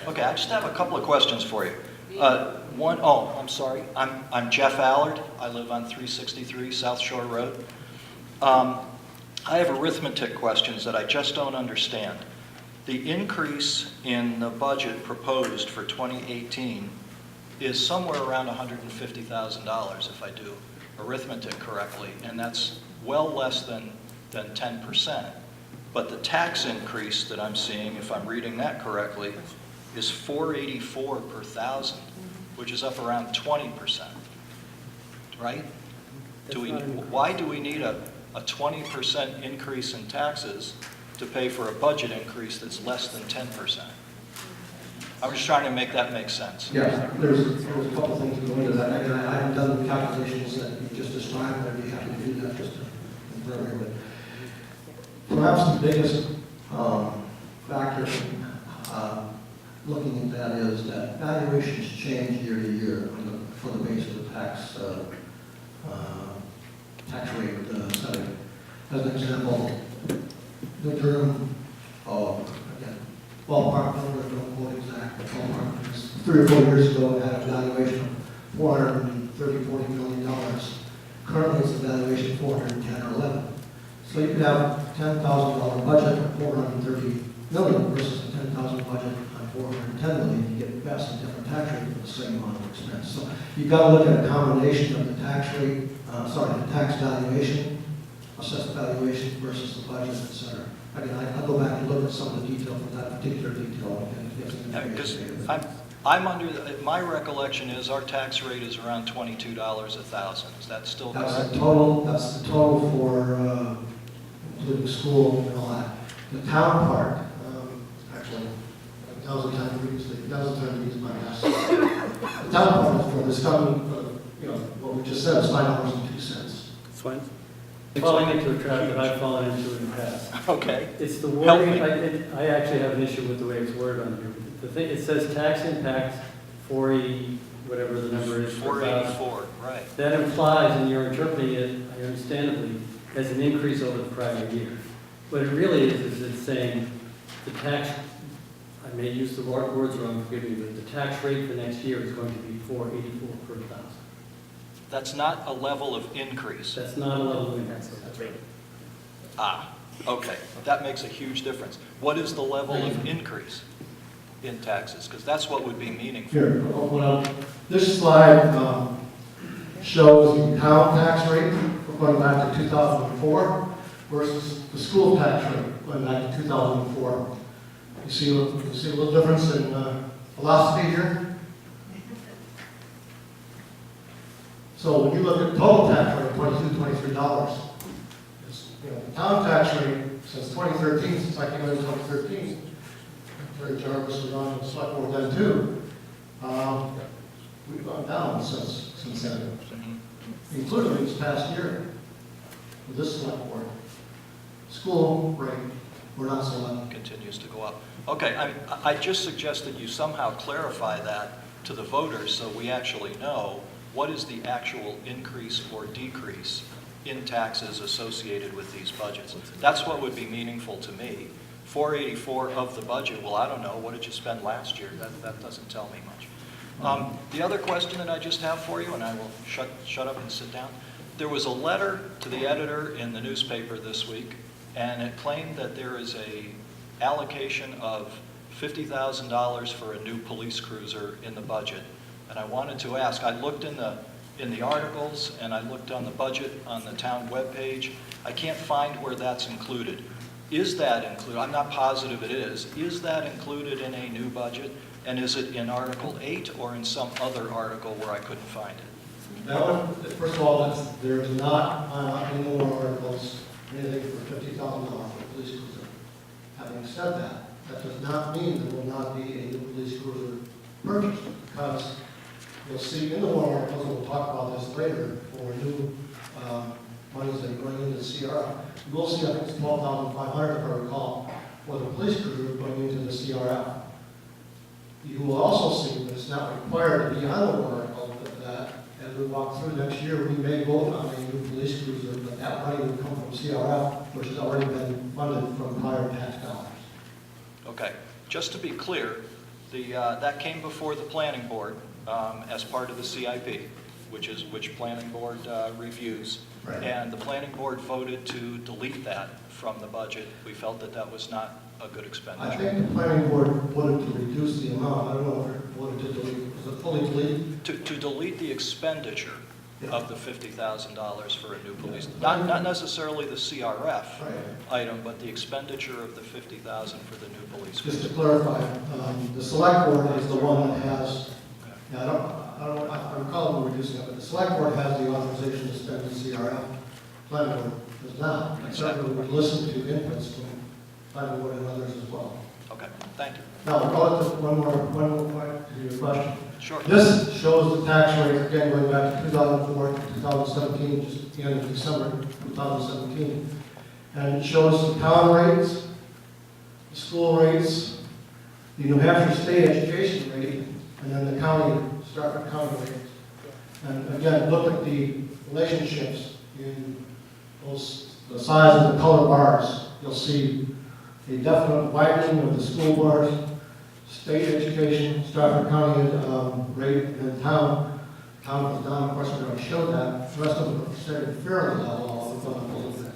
Okay, I just have a couple of questions for you. I'm sorry. I'm Jeff Allard. I live on 363 South Shore Road. I have arithmetic questions that I just don't understand. The increase in the budget proposed for 2018 is somewhere around $150,000 if I do arithmetic correctly, and that's well less than 10%. But the tax increase that I'm seeing, if I'm reading that correctly, is $484 per thousand, which is up around 20%, right? Why do we need a 20% increase in taxes to pay for a budget increase that's less than 10%? I'm just trying to make that make sense. Yeah, there's a couple things that go into that. Again, I haven't done the calculations that you just described, but I'd be happy to do that just to confirm here. But perhaps the biggest factor looking at that is that valuations change year to year for the base of the tax rate setting. As an example, the Durham, again, ballpark number, don't quote exact, but ballpark, 3 or 4 years ago, it had a valuation of $40 million. Currently, it's a valuation of 410 or 11. So you could have a $10,000 budget of $430 million versus a $10,000 budget on $410 million. You get vastly different tax rate for the same amount of expense. So you've got to look at a combination of the tax rate, the tax valuation, assessed valuation versus the budget, et cetera. Again, I'll go back and look at some of the detail from that particular detail. Because I'm under, my recollection is our tax rate is around $22 a thousand. Is that still correct? That's the total for including school and all that. The town part, actually, that was the time to use my guess. The town part is for this coming, what we just said is $5.02. That's fine. Falling into a trap that I've fallen into in the past. Okay. It's the Help me. wording, I actually have an issue with the way it's worded on here. The thing, it says tax impact 480, whatever the number is. 484, right. That implies, and you're interpreting it, understandably, as an increase over the prior year. What it really is it's saying the tax, I may use the words wrong, forgive me, but the tax rate for next year is going to be 484 per thousand. That's not a level of increase. That's not a level of impact. Ah, okay. That makes a huge difference. What is the level of increase in taxes? Because that's what would be meaningful. Here, this slide shows the town tax rate going back to 2004 versus the school tax rate going back to 2004. You see a little difference in philosophy here? So when you look at total tax rate, $22, $23, the town tax rate since 2013, since I came in 2013, Terry Jarvis was on the select board then too, we've gone down since then, including this past year with this select board. School rate, we're not so lucky. Continues to go up. Okay, I just suggest that you somehow clarify that to the voters so we actually know what is the actual increase or decrease in taxes associated with these budgets. That's what would be meaningful to me. 484 of the budget, well, I don't know, what did you spend last year? That doesn't tell me much. The other question that I just have for you, and I will shut up and sit down. There was a letter to the editor in the newspaper this week, and it claimed that there is a allocation of $50,000 for a new police cruiser in the budget. And I wanted to ask, I looked in the articles and I looked on the budget on the town webpage. I can't find where that's included. Is that included? I'm not positive it is. Is that included in a new budget? And is it in Article 8 or in some other article where I couldn't find it? That one, first of all, there's not any more articles, anything for $50,000 for police cruiser. Having said that, that does not mean there will not be a new police cruiser purchased, because you'll see in the warrant articles, and we'll talk about this later, for new monies that are going into the CRF. You will see, I think it's $12,500, if I recall, for the police cruiser going into the CRF. You will also see, but it's not required to be on the warrant article, but that as we walk through next year, we may vote on a new police cruiser, but that money would come from CRF, which has already been funded from prior tax dollars. Okay, just to be clear, that came before the planning board as part of the CIP, which planning board reviews. Right. And the planning board voted to delete that from the budget. We felt that that was not a good I expenditure. think the planning board voted to reduce the amount. I don't know if it voted to delete. Was it fully deleted? To delete the expenditure Yeah. of the $50,000 for a new police, not necessarily the CRF Right. item, but the expenditure of the $50,000 for the new police. Just to clarify, the select board is the one that has, Okay. yeah, I recall them reducing it, but the select board has the authorization to spend the CRF. Planning board does not. And certainly would listen to inputs from planning board and others as well. Okay, thank you. Now, I'll go to one more point to your question. Sure. This shows the tax rate, again, going back to 2004 to 2017, just at the end of December 2017. And it shows the town rates, the school rates, the New Hampshire state education rate, and then the county, Stratford County rates. And again, look at the relationships in those, the size of the color bars. You'll see a definite widening of the school bars, state education, Stratford County rate, and town. Town was down, of course, we're going to show that. The rest of them stayed fairly level, all the fundamentals that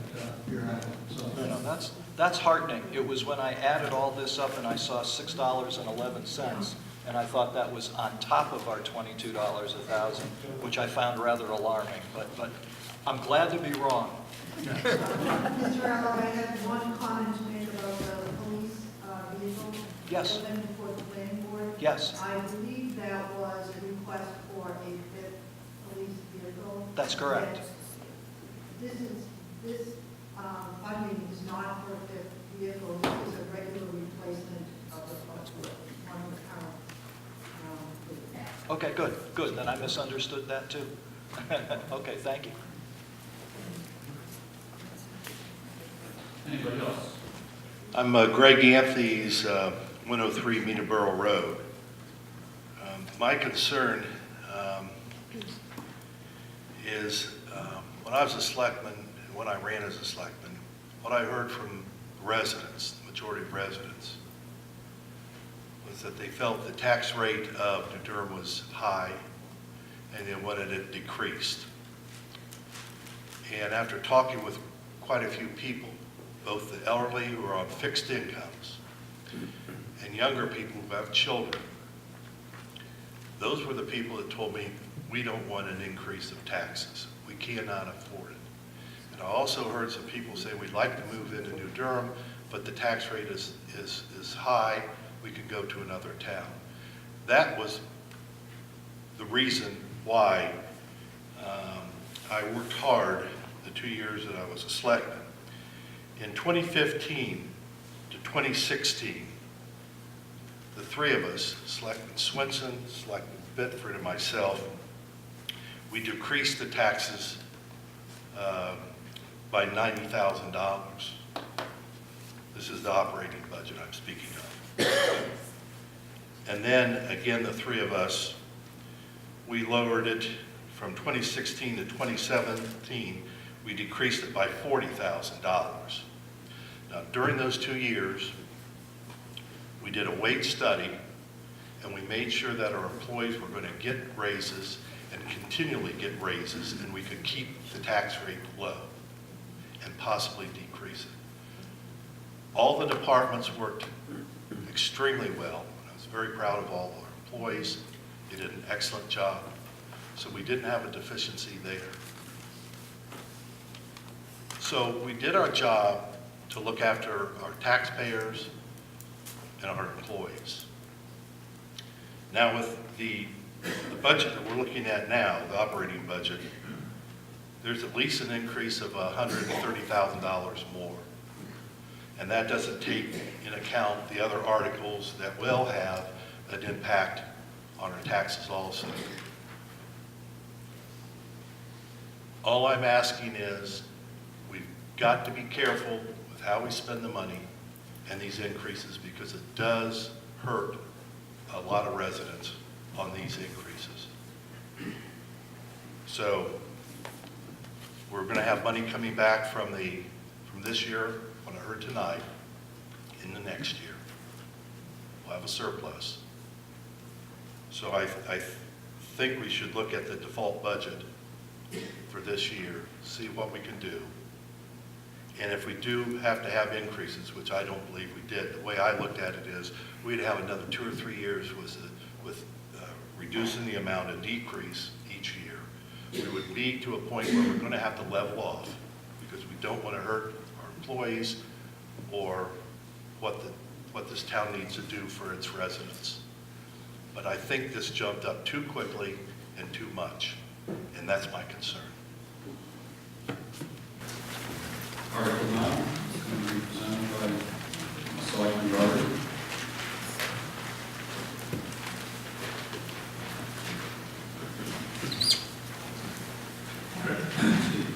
you're at. So, No, that's heartening. It was when I added all this up and I saw $6.11, and I thought that was on top of our $22 a thousand, which I found rather alarming. But I'm glad to be wrong. Mr. Allen, I have one comment to make about the police vehicle. Yes. That went before the planning board. Yes. I believe that was a request for a fifth police vehicle. That's correct. This funding is not for a fifth vehicle. This is a regular replacement of one of the current vehicles. Okay, good. Then I misunderstood that too. Okay, thank you. Anybody else? I'm Greg Anthony's 103 Meterboro Road. My concern is when I was a selectman and when I ran as a selectman, what I heard from residents, the majority of residents, was that they felt the tax rate of New Durham was high and they wanted it decreased. And after talking with quite a few people, both the elderly who are on fixed incomes and younger people who have children, those were the people that told me, we don't want an increase of taxes. We cannot afford it. And I also heard some people say, we'd like to move into New Durham, but the tax rate is high, we could go to another town. That was the reason why I worked hard the 2 years that I was a selectman. In 2015 to 2016, the three of us, Selectman Swenson, Selectman Bitford, and myself, we decreased the taxes by $90,000. This is the operating budget I'm speaking of. And then, again, the three of us, we lowered it from 2016 to 2017, we decreased it by $40,000. Now, during those 2 years, we did a wage study, and we made sure that our employees were going to get raises and continually get raises, and we could keep the tax rate low and possibly decrease it. All the departments worked extremely well. I was very proud of all our employees. They did an excellent job. So we didn't have a deficiency there. So we did our job to look after our taxpayers and our employees. Now with the budget that we're looking at now, the operating budget, there's at least an increase of $130,000 more. And that doesn't take into account the other articles that will have an impact on our taxes also. All I'm asking is we've got to be careful with how we spend the money and these increases, because it does hurt a lot of residents on these increases. So we're going to have money coming back from this year, what I heard tonight, in the next year. We'll have a surplus. So I think we should look at the default budget for this year, see what we can do. And if we do have to have increases, which I don't believe we did, the way I looked at it is we'd have another 2 or 3 years with reducing the amount of decrease each year. We would be to a point where we're going to have to level off, because we don't want to hurt our employees or what this town needs to do for its residents. But I think this jumped up too quickly and too much, and that's my concern. Article 9 is going to be presented by Selectman Doherty.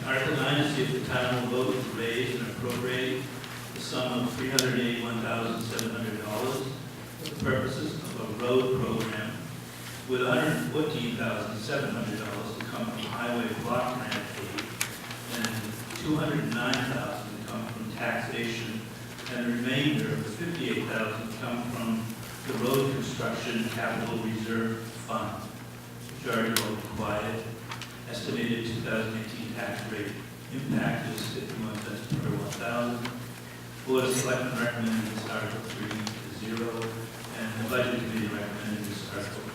Article 9 is see if the town will vote to raise and appropriate the sum of $381,700 for the purposes of a road program, with $114,700 to come from highway block grant aid and $209,000 to come from taxation, and the remainder of the $58,000 to come from the road construction capital reserve fund, which already will be quiet. Estimated 2018 tax rate impact is 51 cents per 1,000. Board of Selectmen recommended this Article 3 to 0, and the Budget Committee recommended this Article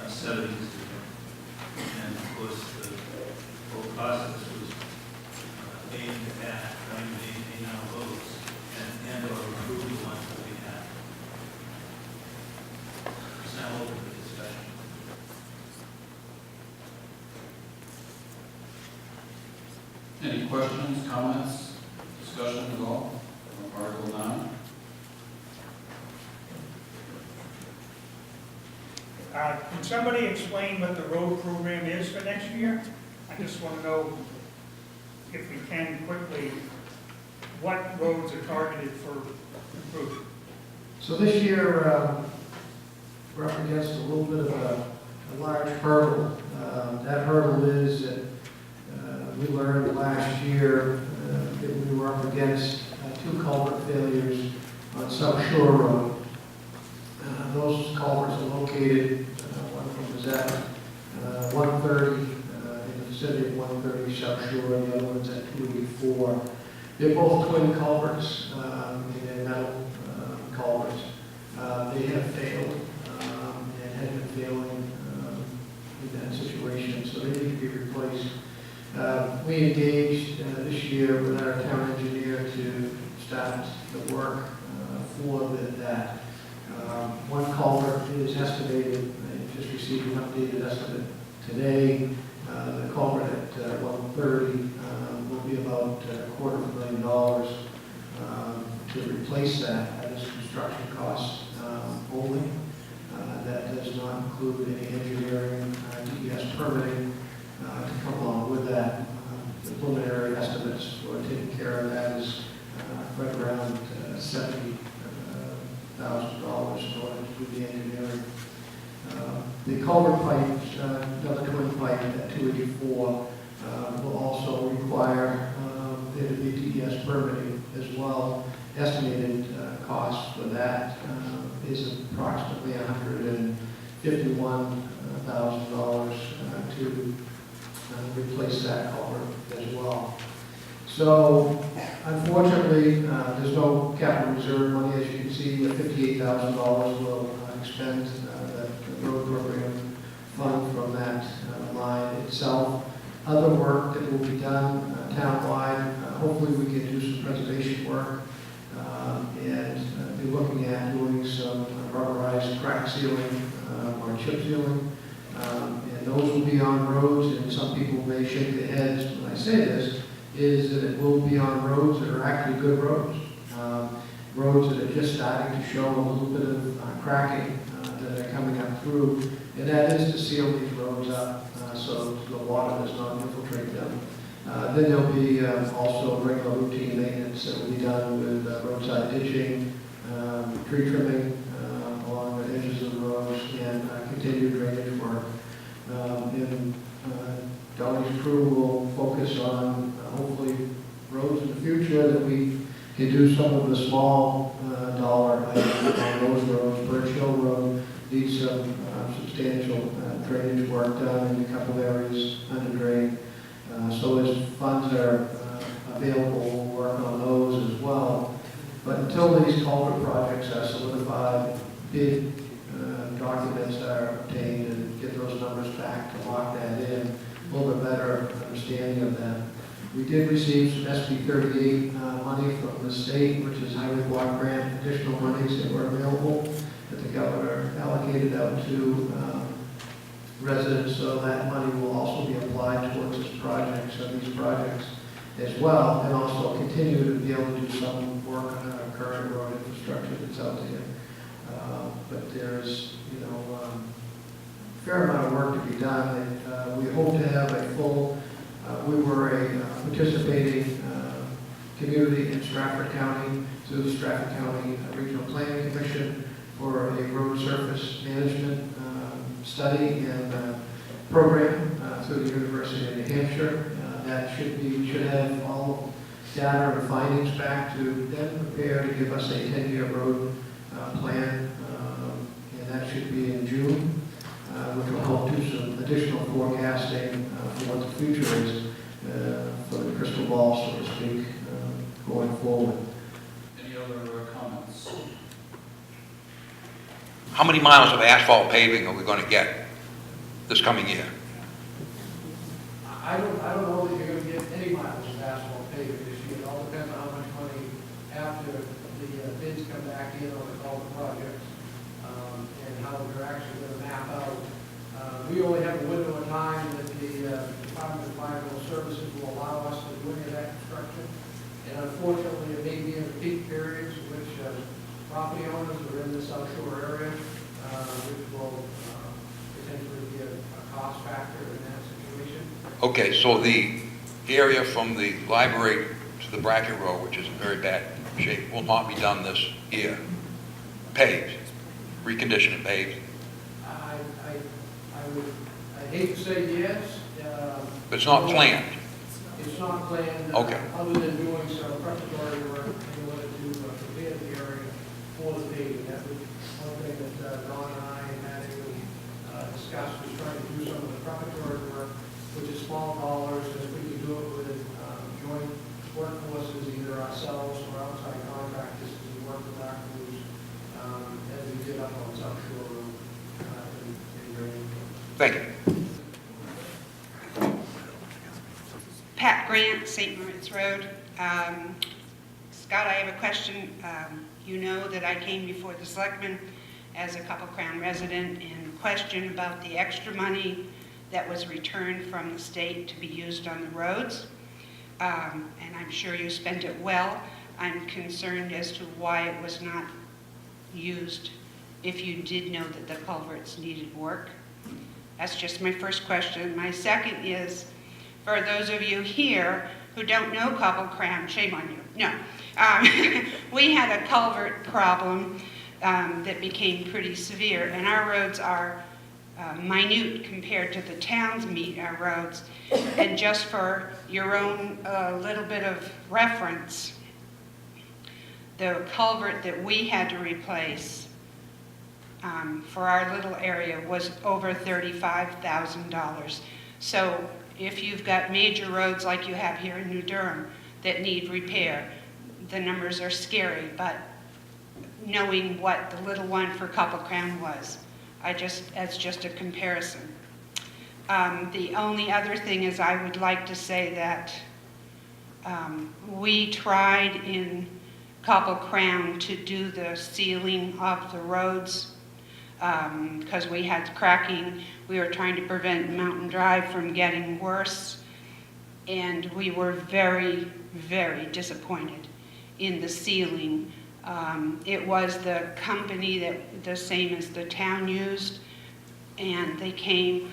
7 to 0. And of course, the whole process was aimed at trying to maintain our votes and or improve the ones that we have. It's now open for discussion. Any questions, comments, discussion at all on Article 9? Can somebody explain what the road program is for next year? I just want to know, if we can quickly, what roads are targeted for improvement? So this year, we're up against a little bit of a large hurdle. That hurdle is that we learned last year that we were up against 2 culvert failures on South Shore Road. Those culverts are located, one of them is at 130, in the vicinity of 130 South Shore, and the other one's at 284. They're both twin culverts, and they're metal culverts. They have failed and had been failing in that situation, so they need to be replaced. We engaged this year with our town engineer to start the work for that. One culvert is estimated, I just received an updated estimate today. The culvert at 130 will be about $250,000 to replace that. That is construction costs only. That does not include any engineering, DES permitting to come along with that. The preliminary estimates for taking care of that is right around $70,000 in order to do the engineering. The culvert pipe, another twin pipe at 284, will also require there to be DES permitting as well. Estimated cost for that is approximately $151,000 to replace that culvert as well. So Unfortunately, there's no capital reserve money. As you can see, $58,000 will expend the road program fund from that line itself. Other work that will be done townwide, hopefully we can do some preservation work and be looking at doing some rubberized crack sealing or chip sealing. And those will be on roads, and some people may shake their heads when I say this, is that it will be on roads that are actually good roads. Roads that are just starting to show a little bit of cracking that are coming up through, and that is to seal these roads up so the water does not infiltrate them. Then there'll be also regular routine maintenance that will be done with roadside ditching, tree trimming along the edges of the roads, and continued drainage work. And Dolly's crew will focus on hopefully roads in the future that we can do some of the small dollar items on those roads. Birch Hill Road needs some substantial drainage work done in a couple of areas under drain. So as funds are available, we'll work on those as well. But until these culvert projects are solidified, bid documents are obtained, and get those numbers back to lock that in, a little bit better understanding of that. We did receive some SB 38 money from the state, which is highway block grant, additional monies that were available that the governor allocated out to residents, so that money will also be applied towards this project, so these projects as well, and also continue to be able to do some work on our current road infrastructure that's out there. But there's, a fair amount of work to be done, and we hope to have a full, we were a participating community in Stratford County through the Stratford County Regional Planning Commission for a road surface management study and program through the University of New Hampshire. That should have all data and findings back to then prepare to give us a 10-year road plan, and that should be in June, which will help do some additional forecasting for what the future is for the crystal ball, so to speak, going forward. Any other comments? How many miles of asphalt paving are we going to get this coming year? I don't know that you're going to get any miles of asphalt paving this year. It all depends on how much money after the bids come back in on all the projects and how they're actually going to map out. We only have a window of time that the Department of Environmental Services will allow us to do any of that construction. And unfortunately, it may be in the peak periods, which property owners are in the South Shore area, which will potentially be a cost factor in that situation. Okay, so the area from the library to the Brackett Road, which is in very bad shape, will not be done this year. Paved, reconditioned and paved. I hate to say yes. But it's not planned. It's not planned. Okay. Other than doing some preparatory work in order to prepare the area for the paving. That was one thing that Ron and I had to discuss, was trying to do some of the preparatory work, which is small dollars, as we can do it with joint workforces, either ourselves or outside contractors, to work with our crews, as we did up on South Shore Road in Durham. Thank you. Pat Grant, St. Moritz Road. Scott, I have a question. You know that I came before the selectmen as a Couple Crown resident in question about the extra money that was returned from the state to be used on the roads. And I'm sure you spent it well. I'm concerned as to why it was not used if you did know that the culverts needed work. That's just my first question. My second is, for those of you here who don't know Couple Crown, shame on you. No. We had a culvert problem that became pretty severe, and our roads are minute compared to the town's roads. And just for your own little bit of reference, the culvert that we had to replace for our little area was over $35,000. So if you've got major roads like you have here in New Durham, that need repair. The numbers are scary, but knowing what the little one for Couple Crown was, as just a comparison. The only other thing is I would like to say that we tried in Couple Crown to do the sealing of the roads because we had cracking. We were trying to prevent Mountain Drive from getting worse, and we were very, very disappointed in the sealing. It was the company that the same as the town used, and they came.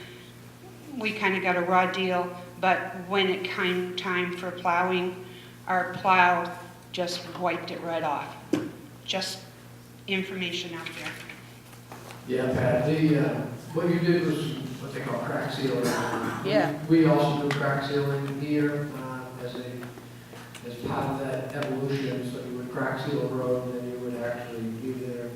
We kind of got a raw deal, but when it came time for plowing, our plow just wiped it right off. Just information out there. Yeah, Pat, what you did was what they call crack sealing. Yeah. We also do crack sealing here as part of that evolution. So you would crack seal a road, and then you would actually either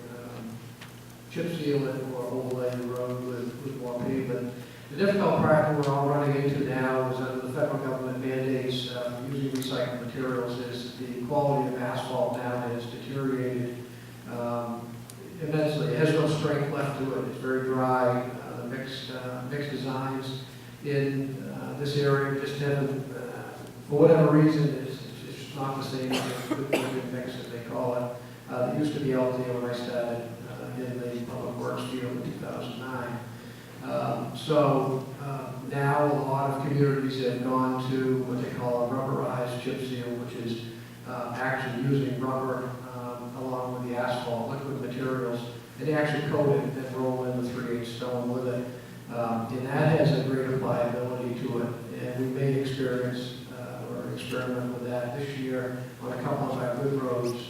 chip seal it or overlay the road with more pavement. The difficult part we're all running into now is under the federal government mandates using recycled materials is the quality of asphalt now has deteriorated immensely. It has no strength left to it. It's very dry. The mixed designs in this area just haven't, for whatever reason, it's not the same as the good mix as they call it. It used to be LTA when I started in the public works field in 2009. Now a lot of communities have gone to what they call a rubberized chip seal, which is actually using rubber along with the asphalt, liquid materials, and they actually coat it and roll in the 3/8 stone with it. And that has a greater pliability to it. And we may experience or experiment with that this year on a couple of our good roads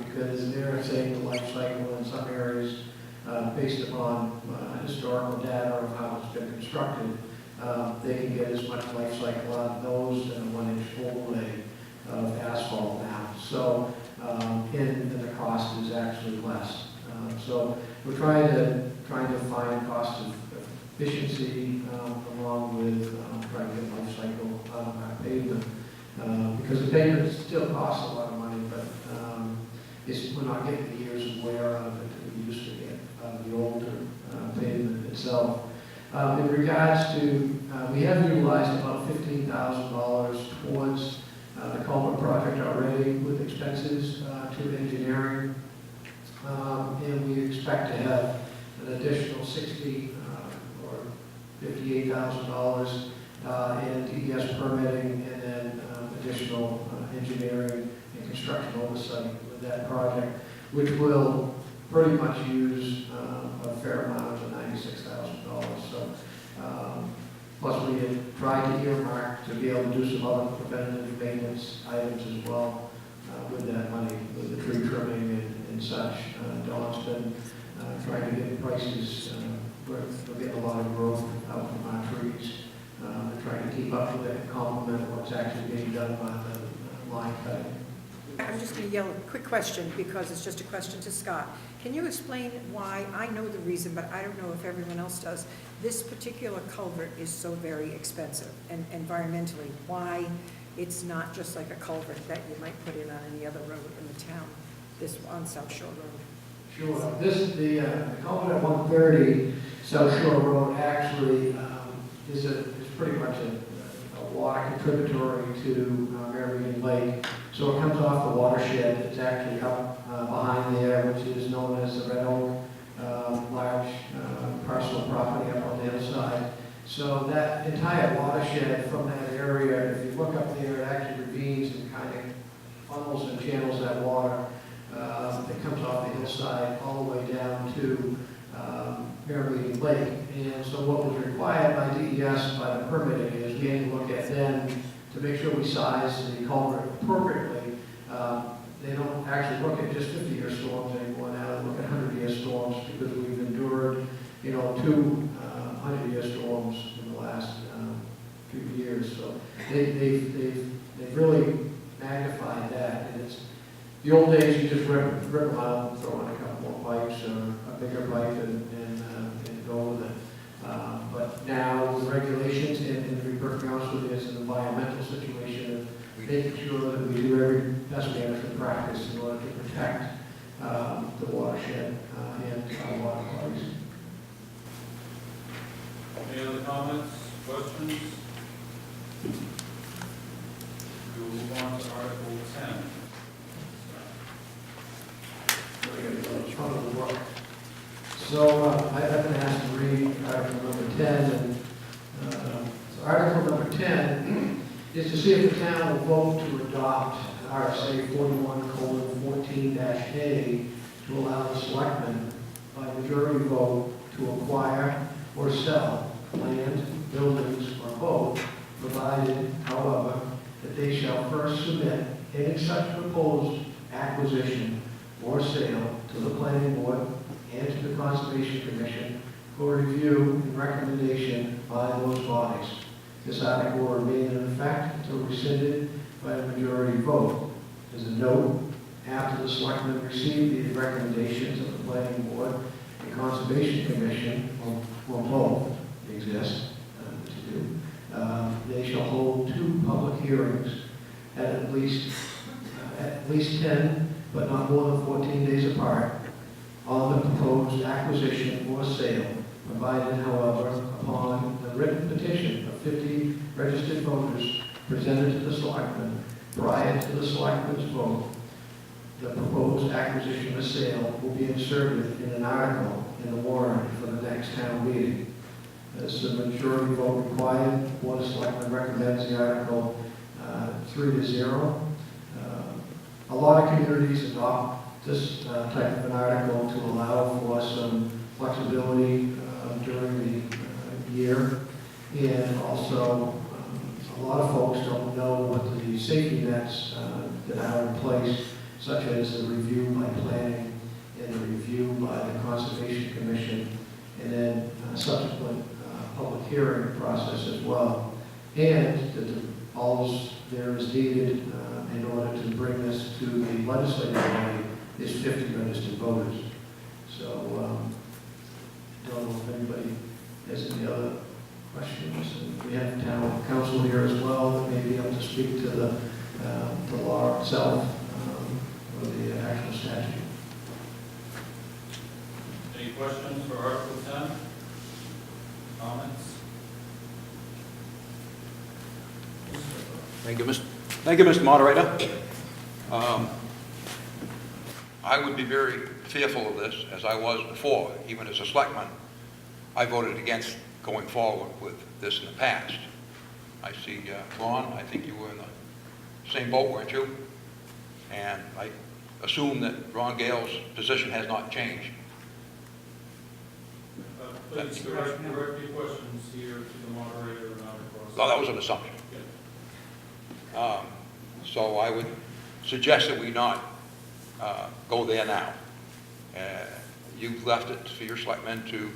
because they're saying the life cycle in some areas based upon historical data of how it's been constructed, they can get as much life cycle out of those than a 1-inch overlay of asphalt now. So, and the cost is actually less. So we're trying to find cost efficiency along with trying to get life cycle out of our pavement. Because the pavement still costs a lot of money, but we're not getting the years of wear out of it that we used to get out of the older pavement itself. In regards to, we have utilized about $15,000 towards the culvert project already with expenses to engineering. And we expect to have an additional $60,000 or $58,000 in DES permitting and then additional engineering and construction oversight with that project, which will pretty much use a fair amount of the $96,000. So, plus we had tried to earmark to be able to do some other preventative maintenance items as well with that money, with the tree trimming and such. Dawn's been trying to get prices. We're getting a lot of growth out from our trees. We're trying to keep up with it and complement what's actually being done by the line cutting. I'm just going to yell a quick question because it's just a question to Scott. Can you explain why, I know the reason, but I don't know if everyone else does, this particular culvert is so very expensive and environmentally, why it's not just like a culvert that you might put in on any other road in the town, this on South Shore Road? Sure. The culvert at 130 South Shore Road actually is pretty much a water contributory to Marion Lake. So it comes off the watershed. It's actually up behind there, which is known as the Red Oak, large parcel of property up on the other side. So that entire watershed from that area, if you look up there, it actually ravines and kind of funnels and channels that water that comes off the hillside all the way down to Marion Lake. And so what was required by DES, by the permitting, is we had to look at then to make sure we size the culvert appropriately. They don't actually look at just 50-year storms anymore now. They look at 100-year storms because we've endured, 2 100-year storms in the last few years. So they've really magnified that. And it's the old days, you just rip them out and throw in a couple more pipes or a bigger pipe and go with it. But now the regulations, and to be perfectly honest with you, it's an environmental situation. making sure that we do every best management practice in order to protect the watershed and our water bodies. Any other comments, questions? We will move on to Article 10. So I've been asked to read Article number 10, and so Article number 10 is to see if the town will vote to adopt RSA 41:14-A to allow the selectmen by majority vote to acquire or sell land, buildings, or both, provided, however, that they shall first submit any such proposed acquisition or sale to the planning board and to the Conservation Commission for review and recommendation by those bodies. This article will remain in effect until rescinded by a majority vote. As a note, after the selectmen receive the recommendations of the planning board and Conservation Commission, or both exist to do, they shall hold 2 public hearings at least 10, but not more than 14 days apart, on the proposed acquisition or sale, provided, however, upon the written petition of 50 registered voters presented to the selectmen prior to the selectmen's vote, the proposed acquisition or sale will be inserted in an article in the warrant for the next town meeting. As the majority vote required, the Board of Selectmen recommends the article 3-0. A lot of communities adopt this type of an article to allow for some flexibility during the year. And also, a lot of folks don't know what the safety nets that are in place, such as the review by planning and the review by the Conservation Commission, and then subsequent public hearing process as well. And that all there is needed in order to bring this to the legislative body is 50 registered voters. So, don't know if anybody has any other questions. And we have town council here as well that may be able to speak to the law itself or the actual statute. Any questions for Article 10? Comments? Thank you, Mr. Moderator. I would be very fearful of this, as I was before, even as a selectman. I voted against going forward with this in the past. I see Ron, I think you were in the same boat, weren't you? And I assume that Ron Gale's position has not changed. Please direct your questions here to the moderator and not across. No, that was an assumption. So I would suggest that we not go there now. You've left it for your selectmen to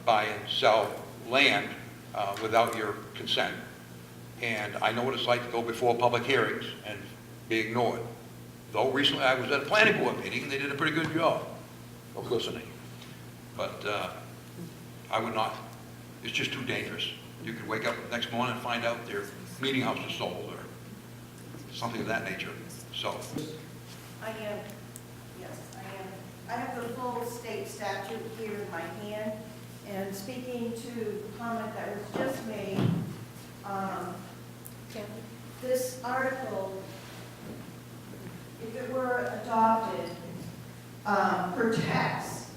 buy and sell land without your consent. And I know what it's like to go before public hearings and be ignored. Though recently I was at a planning board meeting and they did a pretty good job of listening. But I would not, it's just too dangerous. You could wake up the next morning and find out their meeting house is sold or something of that nature. So. I am, yes, I am. I have the full state statute here in my hand, and speaking to the comment that was just made, this article, if it were adopted, protects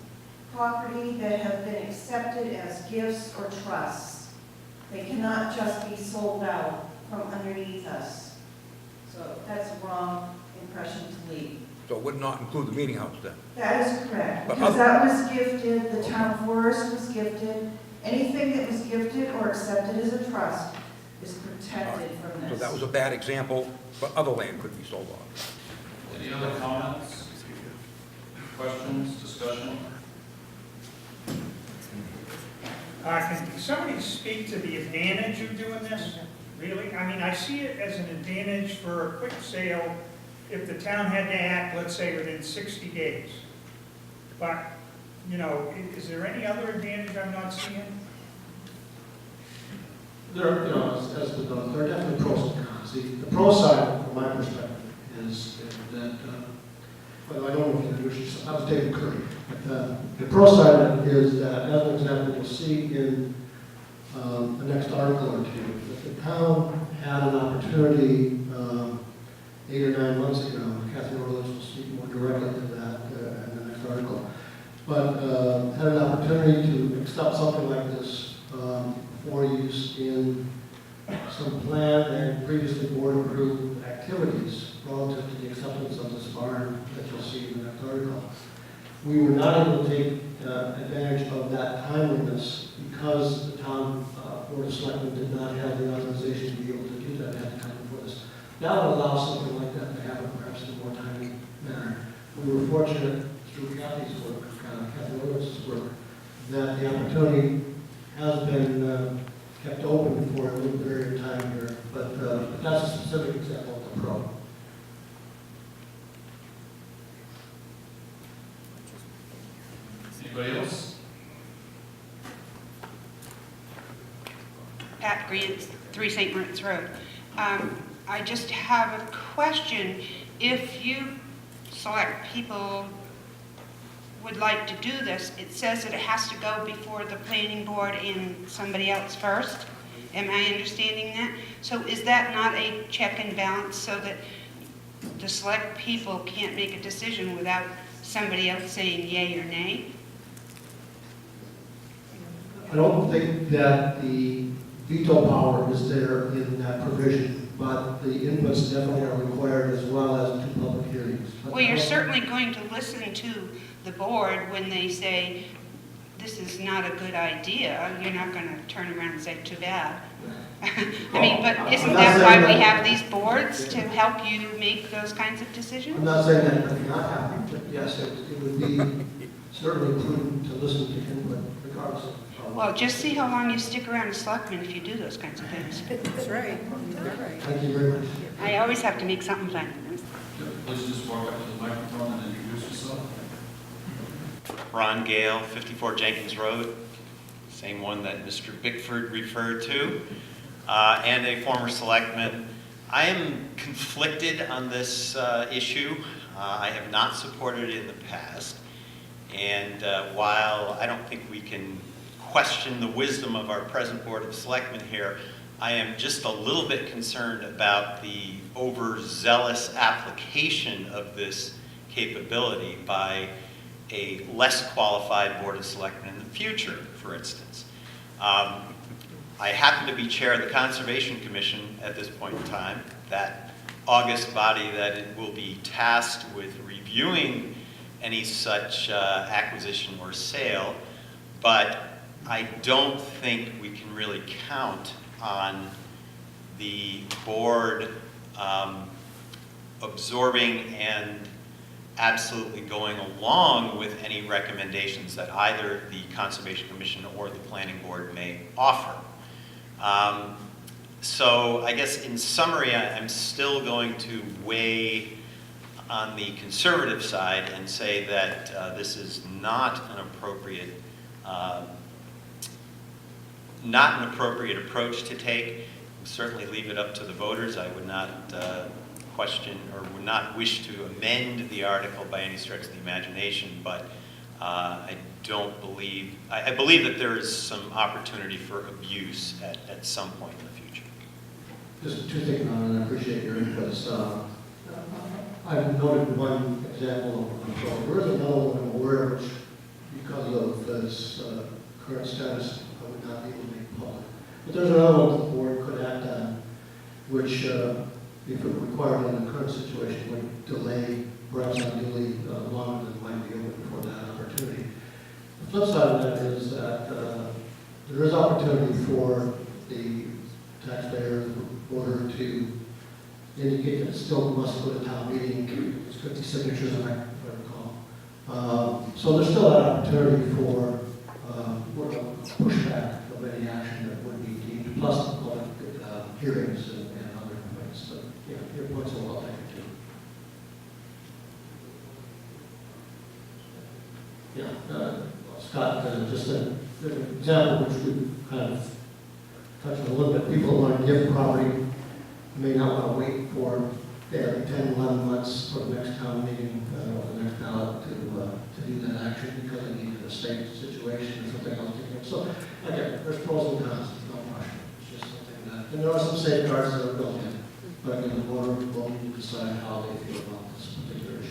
property that have been accepted as gifts or trusts. They cannot just be sold out from underneath us. So that's a wrong impression to leave. So it would not include the meeting house then? That is correct, But because that was gifted, the town forest was gifted. Anything that was gifted or accepted as a trust is protected from this. So that was a bad example, but other land could be sold off. Any other comments? Questions, discussion? Can somebody speak to the advantage of doing this? Really? I mean, I see it as an advantage for a quick sale if the town had to act, let's say, within 60 days. But, you know, is there any other advantage I'm not seeing? There are, as the, there are definitely pros and cons. The pro side, from my perspective, is that, well, I don't know if you wish, I was taking Curry. The pro side is that, as an example, you'll see in the next article or two, that the town had an opportunity 8 or 9 months ago. Catherine Orleans will speak more directly to that in the next article. But had an opportunity to accept something like this for use in some planned and previously board-approved activities relative to the acceptance of this barn that you'll see in the next article. We were not able to take advantage of that timeliness because the town board of selectmen did not have the authorization to be able to do that. They had to come before this. That would allow something like that to happen perhaps in a more timely manner. We were fortunate through Kathy's work, Kathy Williams' work, that the opportunity has been kept open for a little period of time here, but that's a specific example of the pro. Anybody else? Pat Grant, 3 St. Moritz Road. I just have a question. If you select people would like to do this, it says that it has to go before the planning board and somebody else first. Am I understanding that? So is that not a check and balance so that the select people can't make a decision without somebody else saying yay or nay? I don't think that the veto power is there in that provision, but the inputs definitely are required as well as 2 public hearings. Well, you're certainly going to listen to the board when they say, this is not a good idea. You're not going to turn around and say, too bad. I mean, but isn't that why we have these boards, to help you make those kinds of decisions? I'm not saying that could not happen, but yes, it would be certainly prudent to listen to input regardless of. Well, just see how long you stick around as selectman if you do those kinds of things. That's right. You're right. Thank you very much. I always have to make something fun. Please just walk up to the microphone and introduce yourself. Ron Gale, 54 Jenkins Road, same one that Mr. Bickford referred to, and a former selectman. I am conflicted on this issue. I have not supported it in the past, and while I don't think we can question the wisdom of our present Board of Selectmen here, I am just a little bit concerned about the overzealous application of this capability by a less qualified Board of Selectmen in the future, for instance. I happen to be chair of the Conservation Commission at this point in time, that august body that it will be tasked with reviewing any such acquisition or sale, but I don't think we can really count on the board absorbing and absolutely going along with any recommendations that either the Conservation Commission or the Planning Board may offer. So I guess in summary, I'm still going to weigh on the conservative side and say that this is not an appropriate approach to take. Certainly leave it up to the voters. I would not question or would not wish to amend the article by any stretch of the imagination, but I believe that there is some opportunity for abuse at some point in the future. Just 2 things on it, and I appreciate your inputs. I've noted one example of control. There is another one I'm aware of, which, because of this current status, I would not be able to make public. But there's another one the board could act on, which, if it required in the current situation, would delay perhaps unduly longer than might be open for that opportunity. The flip side of that is that there is opportunity for the taxpayer, the voter, to indicate that it still must go to town meeting. It's 50 signatures, if I recall. So there's still that opportunity for pushback of any action that would be deemed, plus the public hearings and other points. But yeah, your points are well taken too. Yeah, Scott, just an example which we kind of touched on a little bit. People want to give property You may not want to wait for 10, 11 months for the next town meeting, or the next ballot to do that action, because they need a state situation or something else. So, again, there's pros and cons, no question. It's just something that, and there are some safeguards that are built in, but again, the board will need to decide how they feel about this particular issue.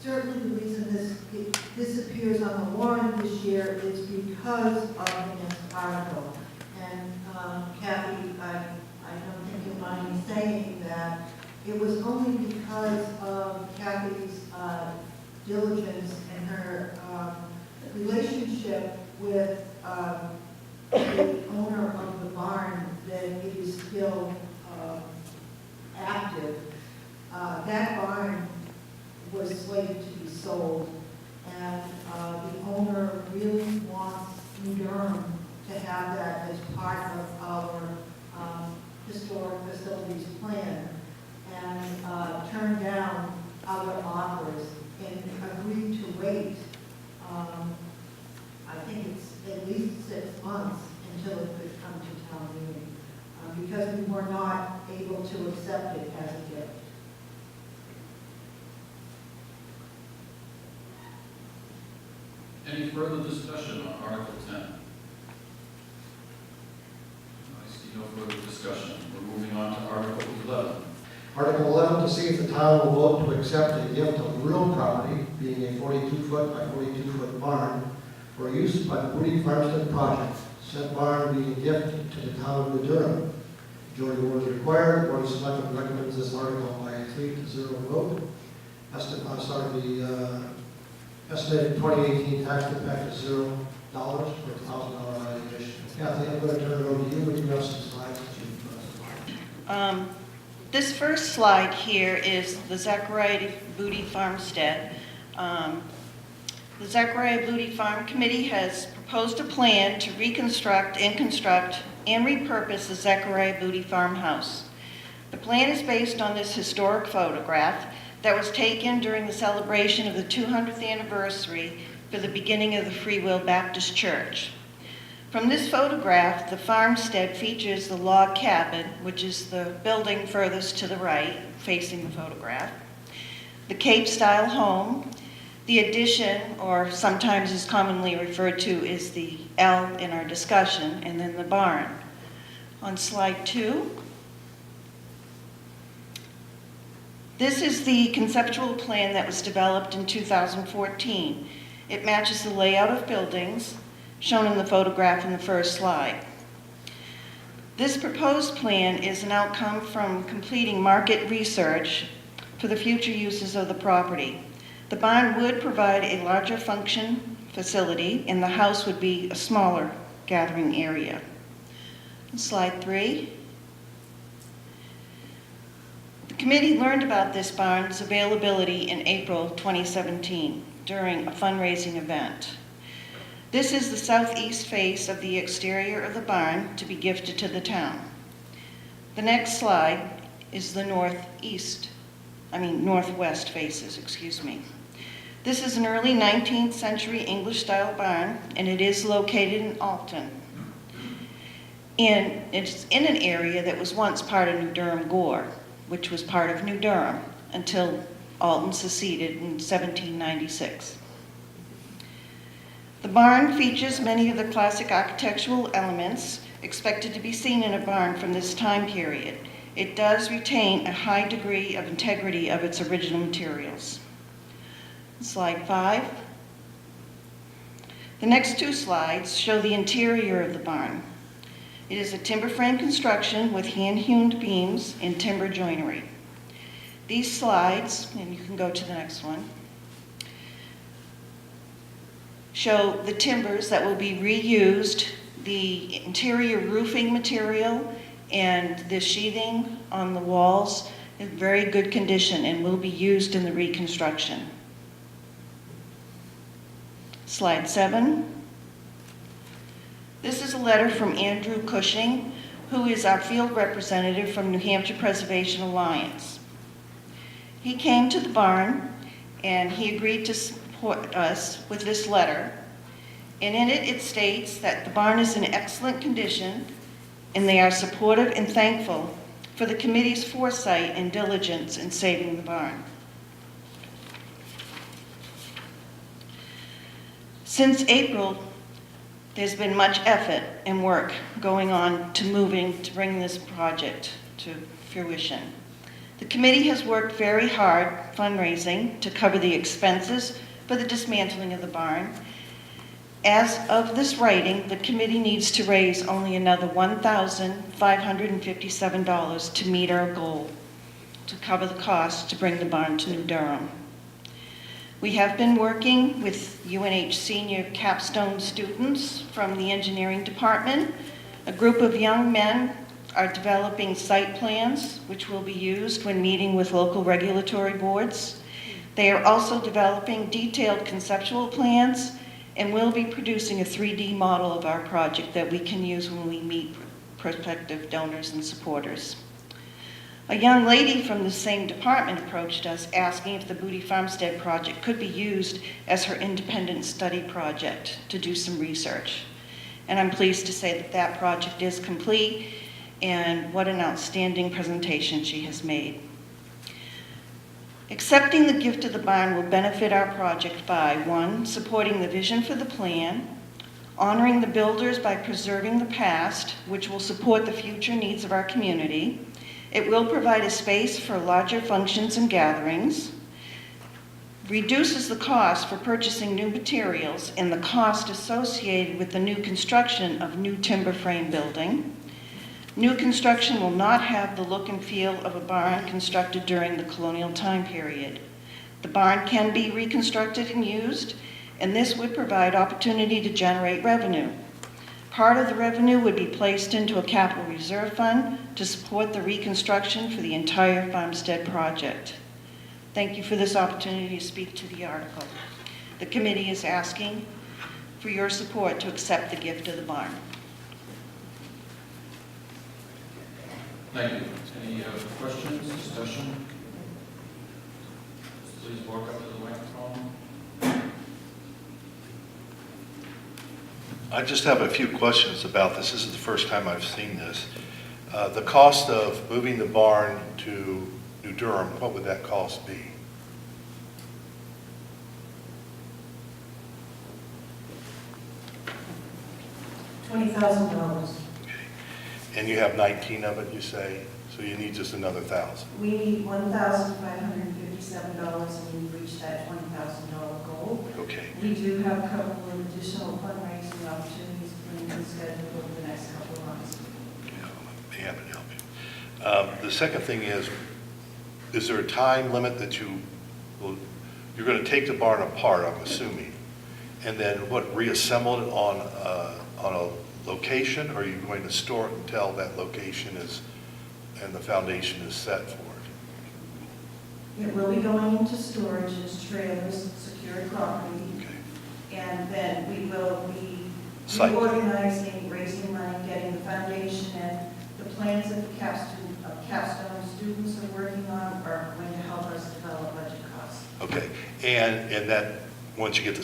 Certainly the reason this appears on the warrant this year is because of the next article. And Kathy, I don't think you'll mind me saying that it was only because of Kathy's diligence and her relationship with the owner of the barn that it is still active. That barn was slated to be sold, and the owner really wants New Durham to have that as part of our historic facilities plan, and turned down other offers and agreed to wait. I think it's at least 6 months until it could come to town meeting, because we were not able to accept it as a gift. Any further discussion on Article 10? I see no further discussion. We're moving on to Article 11. Article 11, to see if the town will vote to accept a gift of real property, being a 42-foot by 42-foot barn, for use by the Booty Farmstead project. Said barn being a gift to the town of New Durham. Majority vote is required. The Board of Selectmen recommends this article by a 3-0 vote. The estimated 2018 tax impact is $0 for a $1,000 valuation. Kathy, I'm going to turn it over to you. Would you have some slides that you This first slide here is the Zachariah Booty Farmstead. The Zachariah Booty Farm Committee has proposed a plan to reconstruct and construct and repurpose the Zachariah Booty Farmhouse. The plan is based on this historic photograph that was taken during the celebration of the 200th anniversary for the beginning of the Free Will Baptist Church. From this photograph, the farmstead features the log cabin, which is the building furthest to the right, facing the photograph, the Cape-style home, the addition, or sometimes is commonly referred to as the L in our discussion, and then the barn. On slide 2, this is the conceptual plan that was developed in 2014. It matches the layout of buildings shown in the photograph in the first slide. This proposed plan is an outcome from completing market research for the future uses of the property. The barn would provide a larger function facility, and the house would be a smaller gathering area. Slide 3. The committee learned about this barn's availability in April 2017 during a fundraising event. This is the southeast face of the exterior of the barn to be gifted to the town. The next slide is the northwest faces, excuse me. This is an early 19th century English style barn, and it is located in Alton. And it's in an area that was once part of New Durham Gore, which was part of New Durham until Alton seceded in 1796. The barn features many of the classic architectural elements expected to be seen in a barn from this time period. It does retain a high degree of integrity of its original materials. Slide 5. The next 2 slides show the interior of the barn. It is a timber frame construction with hand-hewn beams and timber joinery. These slides, and you can go to the next one, show the timbers that will be reused, the interior roofing material, and the sheathing on the walls in very good condition and will be used in the reconstruction. Slide 7. This is a letter from Andrew Cushing, who is our field representative from New Hampshire Preservation Alliance. He came to the barn and he agreed to support us with this letter. And in it, it states that the barn is in excellent condition and they are supportive and thankful for the committee's foresight and diligence in saving the barn. Since April, there's been much effort and work going on to bring this project to fruition. The committee has worked very hard fundraising to cover the expenses for the dismantling of the barn. As of this writing, the committee needs to raise only another $1,557 to meet our goal to cover the cost to bring the barn to New Durham. We have been working with UNH senior capstone students from the engineering department. A group of young men are developing site plans, which will be used when meeting with local regulatory boards. They are also developing detailed conceptual plans and will be producing a 3D model of our project that we can use when we meet prospective donors and supporters. A young lady from the same department approached us asking if the Booty Farmstead project could be used as her independent study project to do some research. And I'm pleased to say that that project is complete, and what an outstanding presentation she has made. Accepting the gift of the barn will benefit our project by, 1, supporting the vision for the plan, honoring the builders by preserving the past, which will support the future needs of our community. It will provide a space for larger functions and gatherings, reduces the cost for purchasing new materials and the cost associated with the new construction of new timber frame building. New construction will not have the look and feel of a barn constructed during the colonial time period. The barn can be reconstructed and used, and this would provide opportunity to generate revenue. Part of the revenue would be placed into a capital reserve fund to support the reconstruction for the entire farmstead project. Thank you for this opportunity to speak to the article. The committee is asking for your support to accept the gift of the barn. Thank you. Any questions, discussion? Please walk up to the microphone. I just have a few questions about this. This is the first time I've seen this. The cost of moving the barn to New Durham, what would that cost be? $20,000. And you have 19 of it, you say, so you need just another 1,000. We need $1,557 and we've reached that $20,000 goal. Okay. We do have a couple of additional fundraising opportunities planned scheduled over the next couple of months. Yeah, may have to help you. The second thing is there a time limit that you're going to take the barn apart, I'm assuming, and then reassemble it on a location, or are you going to store it until that location is, and the foundation is set for it? It will be going into storage as trailers, secured property. Okay. And then we will be Site. reorganizing, raising money, getting the foundation in. The plans that the capstone students are working on are going to help us develop budget costs. Okay, and that, once you get the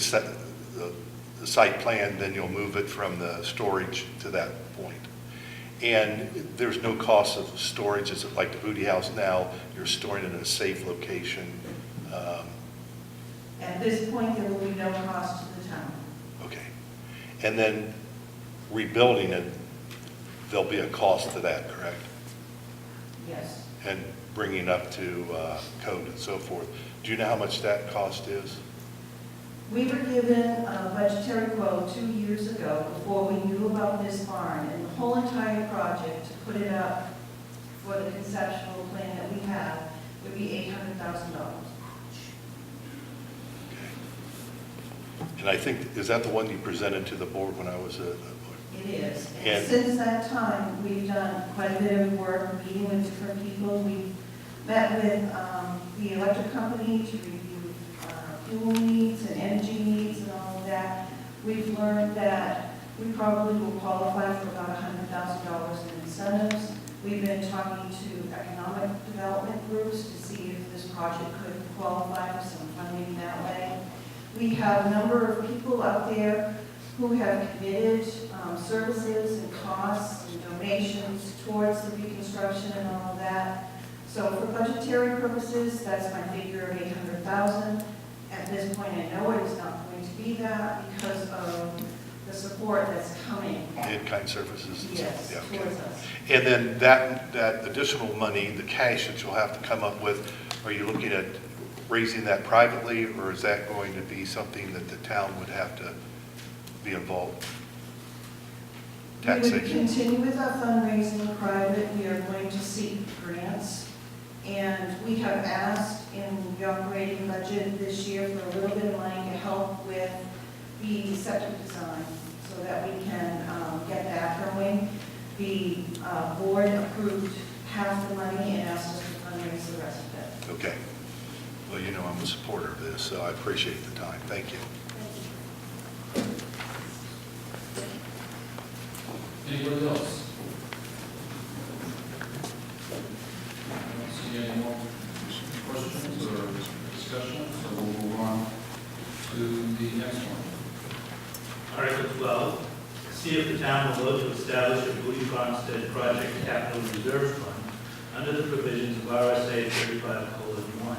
site plan, then you'll move it from the storage to that point. And there's no cost of storage, is it like the Booty House now, you're storing it in a safe location? At this point, there will be no cost to the town. Okay, and then rebuilding it, there'll be a cost to that, correct? Yes. And bringing up to code and so forth. Do you know how much that cost is? We were given a budgetary quote 2 years ago before we knew about this barn, and the whole entire project to put it up for the conceptual plan that we have would be $800,000. And I think, is that the one you presented to the board when I was at? It is. And And since that time, we've done quite a bit of work, meeting with different people. We've met with the electric company to review fuel needs and energy needs and all of that. We've learned that we probably will qualify for about $100,000 in incentives. We've been talking to economic development groups to see if this project could qualify for some funding that way. We have a number of people out there who have committed services and costs and donations towards the reconstruction and all of that. So for budgetary purposes, that's my figure of 800,000. At this point, I know it is not going to be that because of the support that's coming. In-kind services? Yes, Yeah, okay. towards us. And then that additional money, the cash that you'll have to come up with, are you looking at raising that privately, or is that going to be something that the town would have to be involved? We would Taxation? continue with our fundraising private. We are going to seek grants. And we have asked in the operating budget this year for a little bit of money to help with the septic design so that we can get that going. The board approved half the money and asked us to fundraise the rest of it. Okay. Well, you know I'm a supporter of this, so I appreciate the time. Thank you. Anybody else? I don't see any more questions or discussion, so we'll move on to the next one. Article 12, see if the town will vote to establish a Booty Farmstead Project Capital Reserve Fund under the provisions of RSA 35:1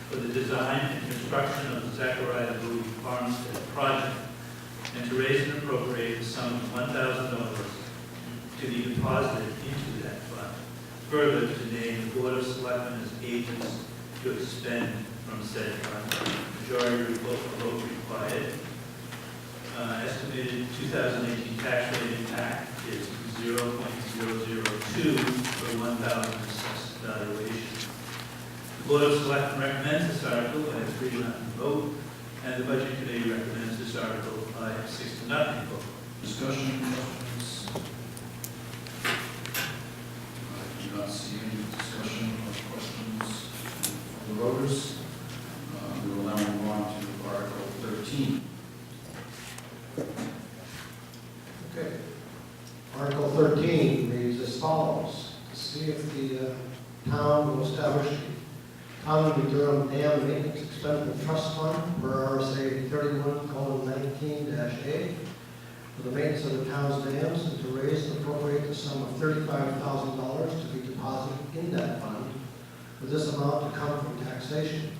for the design and construction of the Zachariah Booty Farmstead Project, and to raise and appropriate the sum of $1,000 to be deposited into that fund. Further, to name the Board of Selectmen as agents to expend from said fund. Majority vote required. Estimated 2018 tax rate impact is 0.002 per 1,000 assessed valuation. The Board of Selectmen recommends this article by a 3-0 vote, and the Budget Committee recommends this article by a 6-0 vote. Discussion, questions? I do not see any discussion or questions from the voters. We will now move on to Article 13. Okay. Article 13 reads as follows. To see if the town will establish a Town of Durham Dam Maintenance Expenditure Trust Fund per RSA 31:19-A for the maintenance of the town's dams, and to raise and appropriate the sum of $35,000 to be deposited in that fund, with this amount to come from taxation.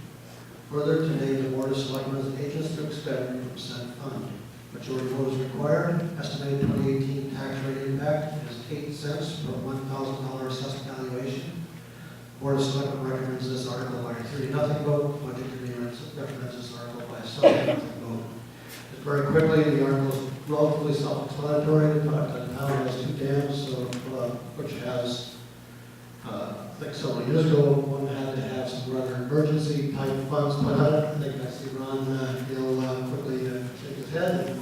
Further, to name the Board of Selectmen as agents to expend from said fund. Majority vote is required. Estimated 2018 tax rate impact is 8 cents per $1,000 assessed valuation. Board of Selectmen recommends this article by a 3-0 vote. Budget Committee recommends this article by a 7-0 vote. Just very quickly, the article is relatively self-explanatory, but the town has 2 dams, which has, I think several years ago, one had to have some rather emergency type funds put on it. I think I see Ron, he'll quickly shake his head.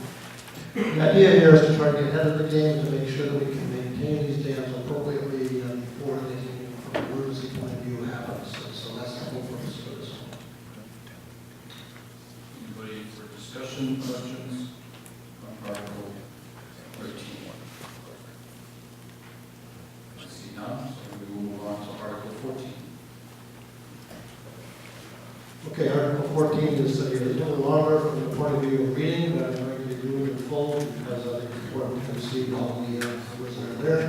The idea here is to try to get ahead of the game to make sure that we can maintain these dams appropriately before anything from an emergency point of view happens. So that's the whole purpose for this one. Anybody for discussion, questions on Article 13? I see none, so we will move on to Article 14. Okay, Article 14 is a little longer from the point of view of reading, but I'm going to be doing it in full because I think it's important to see all the numbers that are there.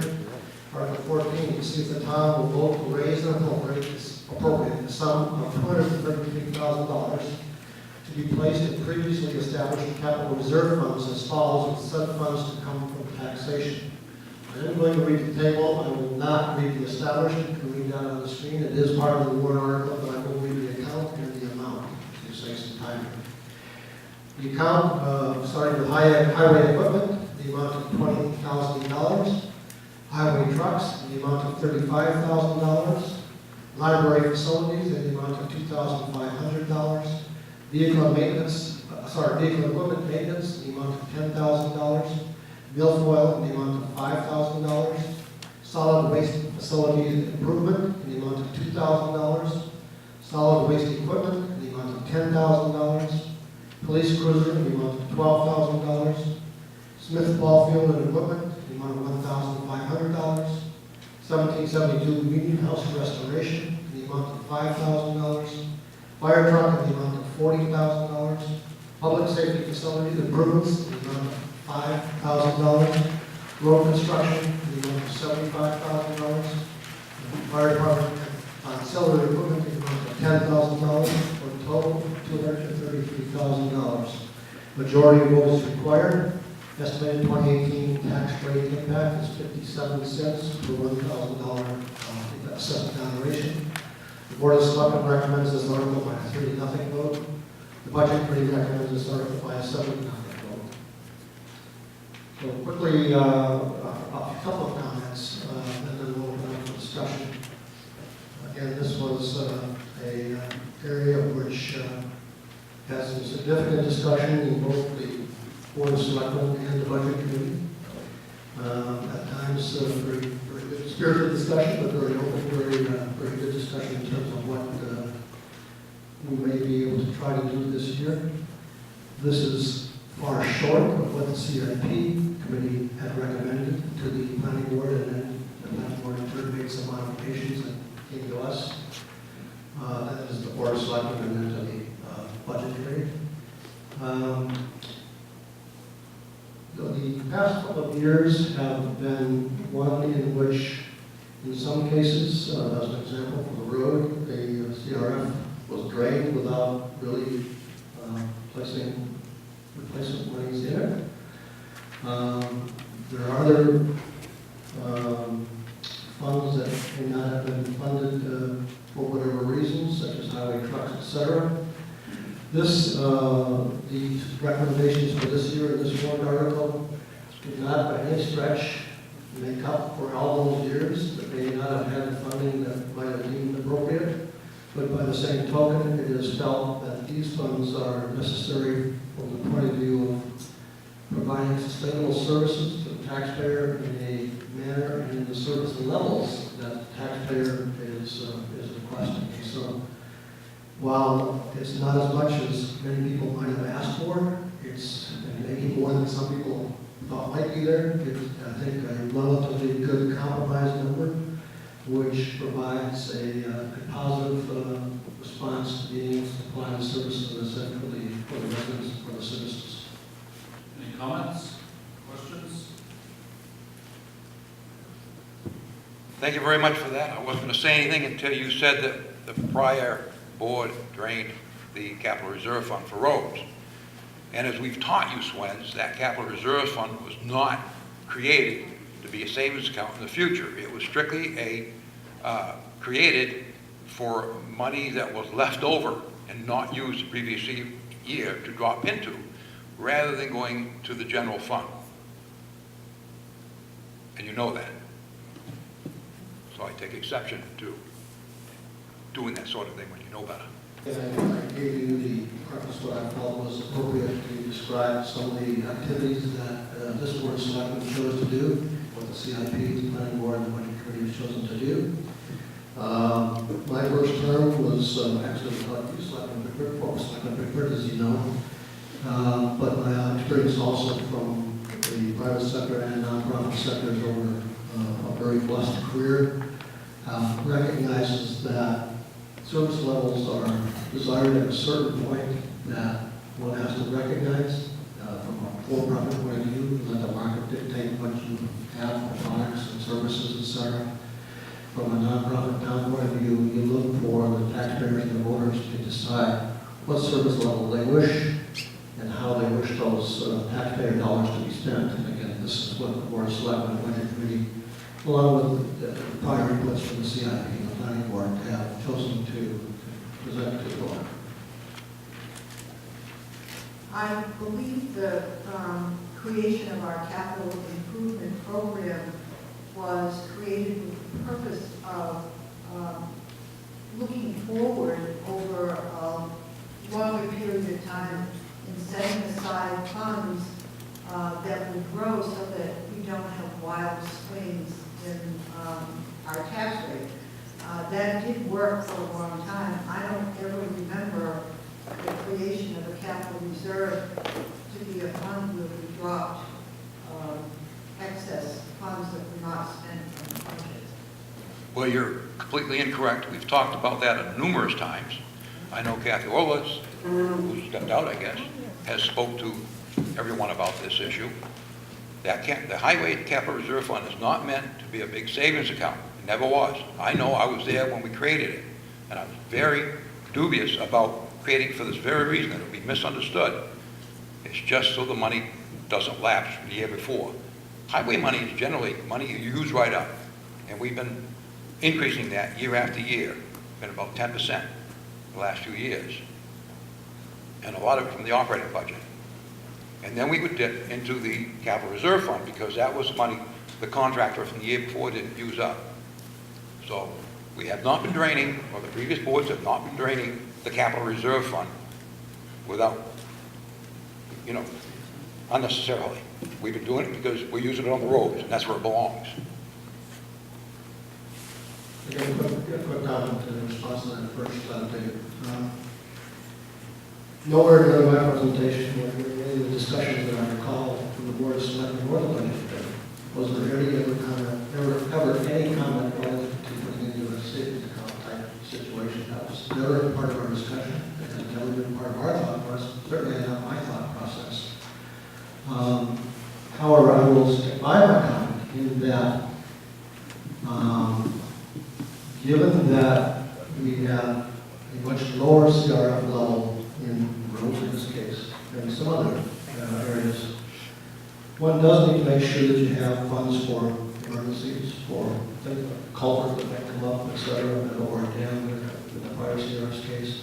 Article 14, to see if the town will vote to raise and appropriate the sum of $233,000 to be placed in previously established capital reserve funds as follows, with said funds to come from taxation. I am going to read the table. I will not read the established. You can read that on the screen. It is part of the warrant article, but I will read the account and the amount to save some time. The account, starting with highway equipment, the amount of $20,000. Highway trucks, in the amount of $35,000. Library facilities, in the amount of $2,500. Vehicle equipment maintenance, in the amount of $10,000. Milfoil, in the amount of $5,000. Solid waste facilities improvement, in the amount of $2,000. Solid waste equipment, in the amount of $10,000. Police cruiser, in the amount of $12,000. Smith ball field and equipment, in the amount of $1,500. 1772 Meeting House restoration, in the amount of $5,000. Fire truck, in the amount of $40,000. Public safety facility, the improvements, the amount of $5,000. Road construction, the amount of $75,000. Fire department auxiliary equipment, the amount of $10,000, for a total of $233,000. Majority of votes required. Estimated 2018 tax rate impact is 57 cents per $1,000 assessment valuation. The Board of Selectmen recommends this article by a 3-0 vote. The Budget Committee recommends this article by a 7-0 vote. So quickly, a couple of comments, and then we'll open up for discussion. Again, this was a area which has some significant discussion in both the Board of Selectmen and the Budget Committee. At times, very good spirited discussion, but very open, very good discussion in terms of what we may be able to try to do this year. This is far short of what the CIP committee had recommended to the planning board, and then the planning board in turn made some modifications and came to us. That is the Board of Selectmen and then to the Budget Committee. The past couple of years have been one in which, in some cases, as an example for the road, the CRF was drained without really placing replacement monies in it. There are other funds that may not have been funded for whatever reasons, such as highway trucks, etc. The recommendations for this year in this warrant article do not by any stretch make up for all those years that may not have had funding that might have deemed appropriate. But by the same token, it is felt that these funds are necessary from the point of view of providing sustainable services to the taxpayer in a manner and in the service levels that the taxpayer is requesting. So while it's not as much as many people might have asked for, it's maybe more than some people thought might be there. It's, I think, a relatively good compromise number, which provides a positive response to being able to supply the services for the residents, for the citizens. Any comments, questions? Thank you very much for that. I wasn't going to say anything until you said that the prior board drained the capital reserve fund for roads. And as we've taught you, Swens, that capital reserve fund was not created to be a savings account in the future. It was strictly created for money that was left over and not used the previous year to drop into, rather than going to the general fund. And you know that. So I take exception to doing that sort of thing when you know better. And I gave you the preface what I felt was appropriate to describe some of the activities that this board of selectmen chose to do, what the CIP, the planning board, and the budget committee has chosen to do. My first term was actually Selectman Bickford, as you know, but my experience also from the private sector and nonprofit sectors over a very blessed career recognizes that service levels are desired at a certain point that one has to recognize from a for-profit point of view, let the market dictate what you have for products and services, etc. From a nonprofit town point of view, you look for the taxpayers and the voters to decide what service level they wish and how they wish those taxpayer dollars to be spent. And again, this is what the Board of Selectmen and Budget Committee, along with the prior inputs from the CIP and the Planning Board, have chosen to present to the board. I believe the creation of our capital improvement program was created with the purpose of looking forward over a longer period of time and setting aside funds that would grow so that we don't have wild swings in our tax rate. That did work for a long time. I don't ever remember the creation of a capital reserve to be a fund where we dropped excess funds that were not spent from the budget. Well, you're completely incorrect. We've talked about that numerous times. I know Kathy Wallace who stepped out, I guess, has spoke to everyone about this issue. The Highway Capital Reserve Fund is not meant to be a big savings account. It never was. I know, I was there when we created it, and I was very dubious about creating for this very reason, that it would be misunderstood. It's just so the money doesn't lapse from the year before. Highway money is generally money you use right up, and we've been increasing that year after year. Been about 10% the last few years, and a lot of it from the operating budget. And then we would dip into the capital reserve fund, because that was money the contractor from the year before didn't use up. So we have not been draining, or the previous boards have not been draining the capital reserve fund without, unnecessarily. We've been doing it because we're using it on the roads, and that's where it belongs. Again, a quick comment in response to that first statement. Nowhere during my presentation, or any of the discussions that I recall from the board of selectmen or the budget committee, was there any ever any comment relative to putting into a savings account type situation. That was never part of our discussion. It has never been part of our thought process, certainly not my thought process. However, I will stick by my comment in that given that we have a much lower CRF level in roads in this case than some other areas, one does need to make sure that you have funds for emergencies, for things like culverts that might come up, et cetera, or a dam in the prior CRF's case,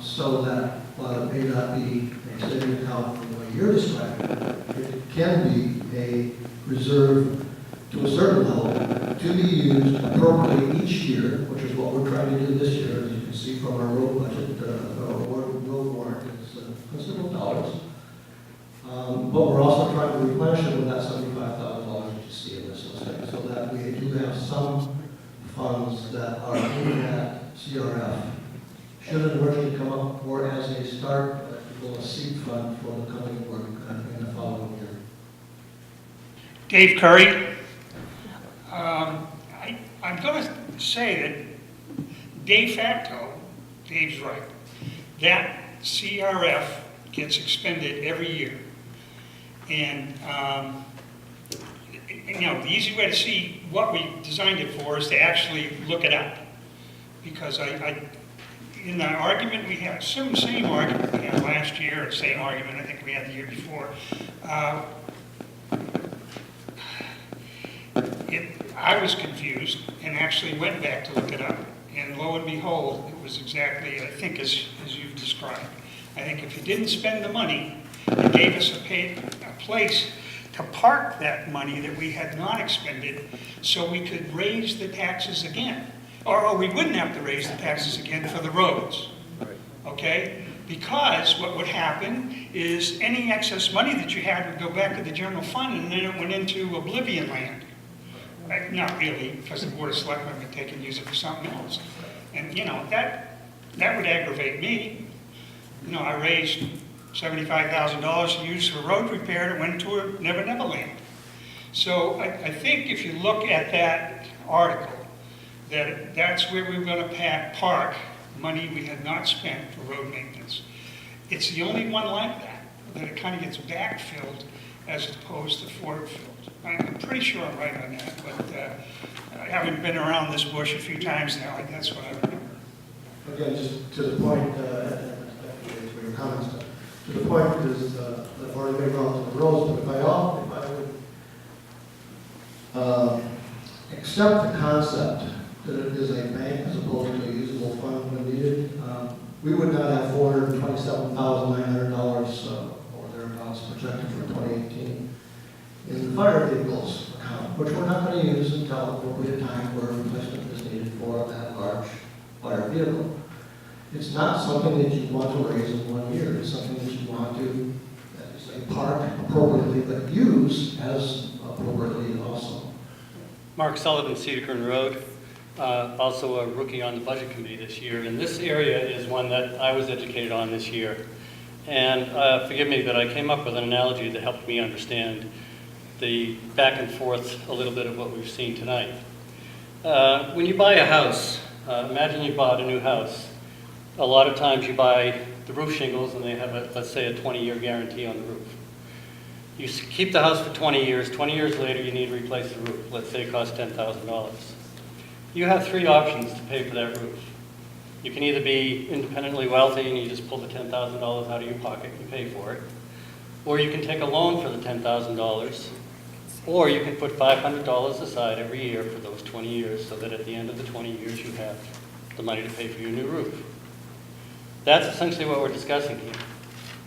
so that while it may not be a saving account from the way you're describing it can be a reserve to a certain level to be used appropriately each year, which is what we're trying to do this year. As you can see from our road budget, our road warrant is considerable dollars. But we're also trying to replenish it with that $75,000 that you see in this listing, so that we do have some funds that are in that CRF. Should an emergency come up, or as a start, a seed fund for the coming work in the following year. Dave Curry. I'm going to say that de facto, Dave's right, that CRF gets expended every year. And, the easy way to see what we designed it for is to actually look it up. Because in the argument we had, same argument we had last year, or same argument I think we had the year before, I was confused and actually went back to look it up. And lo and behold, it was exactly, I think, as you've described. I think if you didn't spend the money, it gave us a place to park that money that we had not expended so we could raise the taxes again. Or we wouldn't have to raise the taxes again for the roads. Okay? Because what would happen is any excess money that you had would go back to the general fund, and then it went into oblivion land. Not really, because the Board of Selectmen would take and use it for something else. And, that would aggravate me. I raised $75,000 to use for road repair, and it went to a Never Never Land. So I think if you look at that article, that's where we were going to park money we had not spent for road maintenance. It's the only one like that it kind of gets backfilled as opposed to forward-filled. I'm pretty sure I'm right on that, but I haven't been around this bush a few times now, and that's what I remember. Again, just to the point, for your comments, to the point is I've already made relative to the roads, but if I would accept the concept that it is a bank as opposed to a usable fund when needed, we would not have $427,900 or thereabouts projected for 2018 in the fire vehicles account, which we're not going to use until appropriate time where replacement is needed for that large fire vehicle. It's not something that you want to raise in 1 year. It's something that you want to, as you say, park appropriately, but use as appropriately also. Mark Sullivan, Cedar Kern Road, also a rookie on the budget committee this year. And this area is one that I was educated on this year. And forgive me, but I came up with an analogy that helped me understand the back and forth a little bit of what we've seen tonight. When you buy a house, imagine you bought a new house. a lot of times you buy the roof shingles and they have, let's say, a 20-year guarantee on the roof. You keep the house for 20 years. 20 years later, you need to replace the roof. Let's say it costs $10,000. You have 3 options to pay for that roof. You can either be independently wealthy and you just pull the $10,000 out of your pocket and you pay for it, or you can take a loan for the $10,000, or you can put $500 aside every year for those 20 years so that at the end of the 20 years you have the money to pay for your new roof. That's essentially what we're discussing here.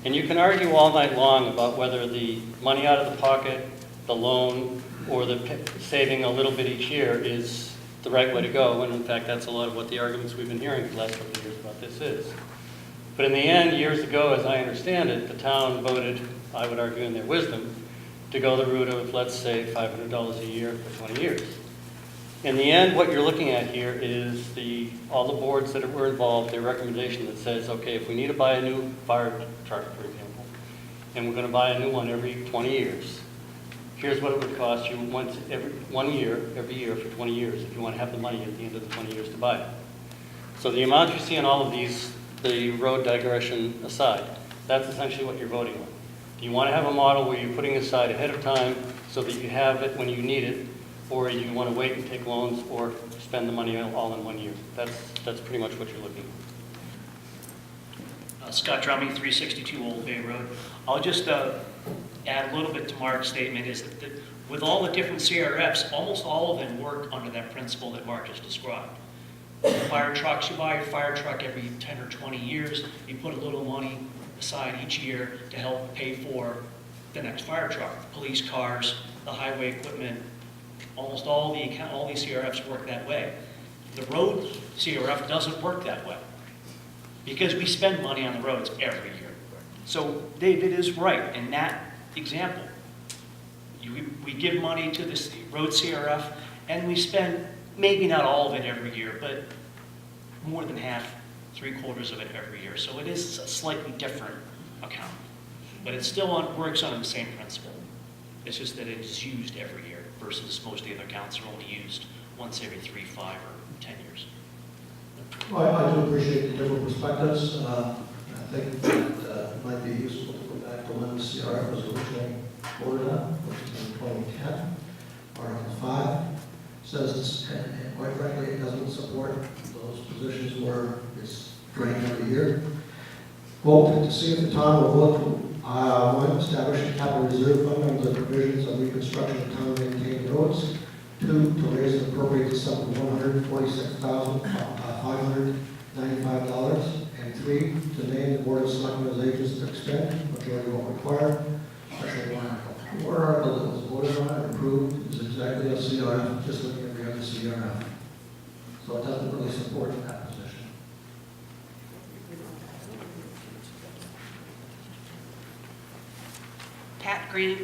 And you can argue all night long about whether the money out of the pocket, the loan, or the saving a little bit each year is the right way to go. And in fact, that's a lot of what the arguments we've been hearing for the last couple of years about this is. But in the end, years ago, as I understand it, the town voted, I would argue in their wisdom, to go the route of, let's say, $500 a year for 20 years. In the end, what you're looking at here is all the boards that were involved, their recommendation that says, okay, if we need to buy a new fire truck, for example, and we're going to buy a new one every 20 years, here's what it would cost you every year for 20 years if you want to have the money at the end of the 20 years to buy it. So the amount you see on all of these, the road digression aside, that's essentially what you're voting on. Do you want to have a model where you're putting aside ahead of time so that you have it when you need it, or you want to wait and take loans or spend the money all in 1 year? That's pretty much what you're looking at. Scott Drumming, 362 Old Bay Road. I'll just add a little bit to Mark's statement is that with all the different CRFs, almost all of them work under that principle that Mark just described. Fire trucks, you buy a fire truck every 10 or 20 years, you put a little money aside each year to help pay for the next fire truck. The police cars, the highway equipment, almost all these CRFs work that way. The road CRF doesn't work that way because we spend money on the roads every year. So David is right in that example. We give money to this road CRF and we spend maybe not all of it every year, but more than half, 3/4 of it every year. So it is a slightly different account, but it still works on the same principle. It's just that it is used every year versus most of the other accounts are only used once every 3, 5, or 10 years. Well, I do appreciate the different perspectives. I think that it might be useful to go back to when the CRF was originally voted on, which is in 2010. Article 5 says, and quite frankly, it doesn't support those positions where it's drained every year. Quote, to see if the town will vote to establish a capital reserve fund under the provisions of reconstruction of town maintained roads. 2, to raise and appropriate the sum of $146,595. And 3, to name the Board of Selectmen as agents to expend, majority vote required. Special warrant article. The warrant article that was voted on and approved is exactly a CRF, just like every other CRF. So it doesn't really support that position. Pat Grant,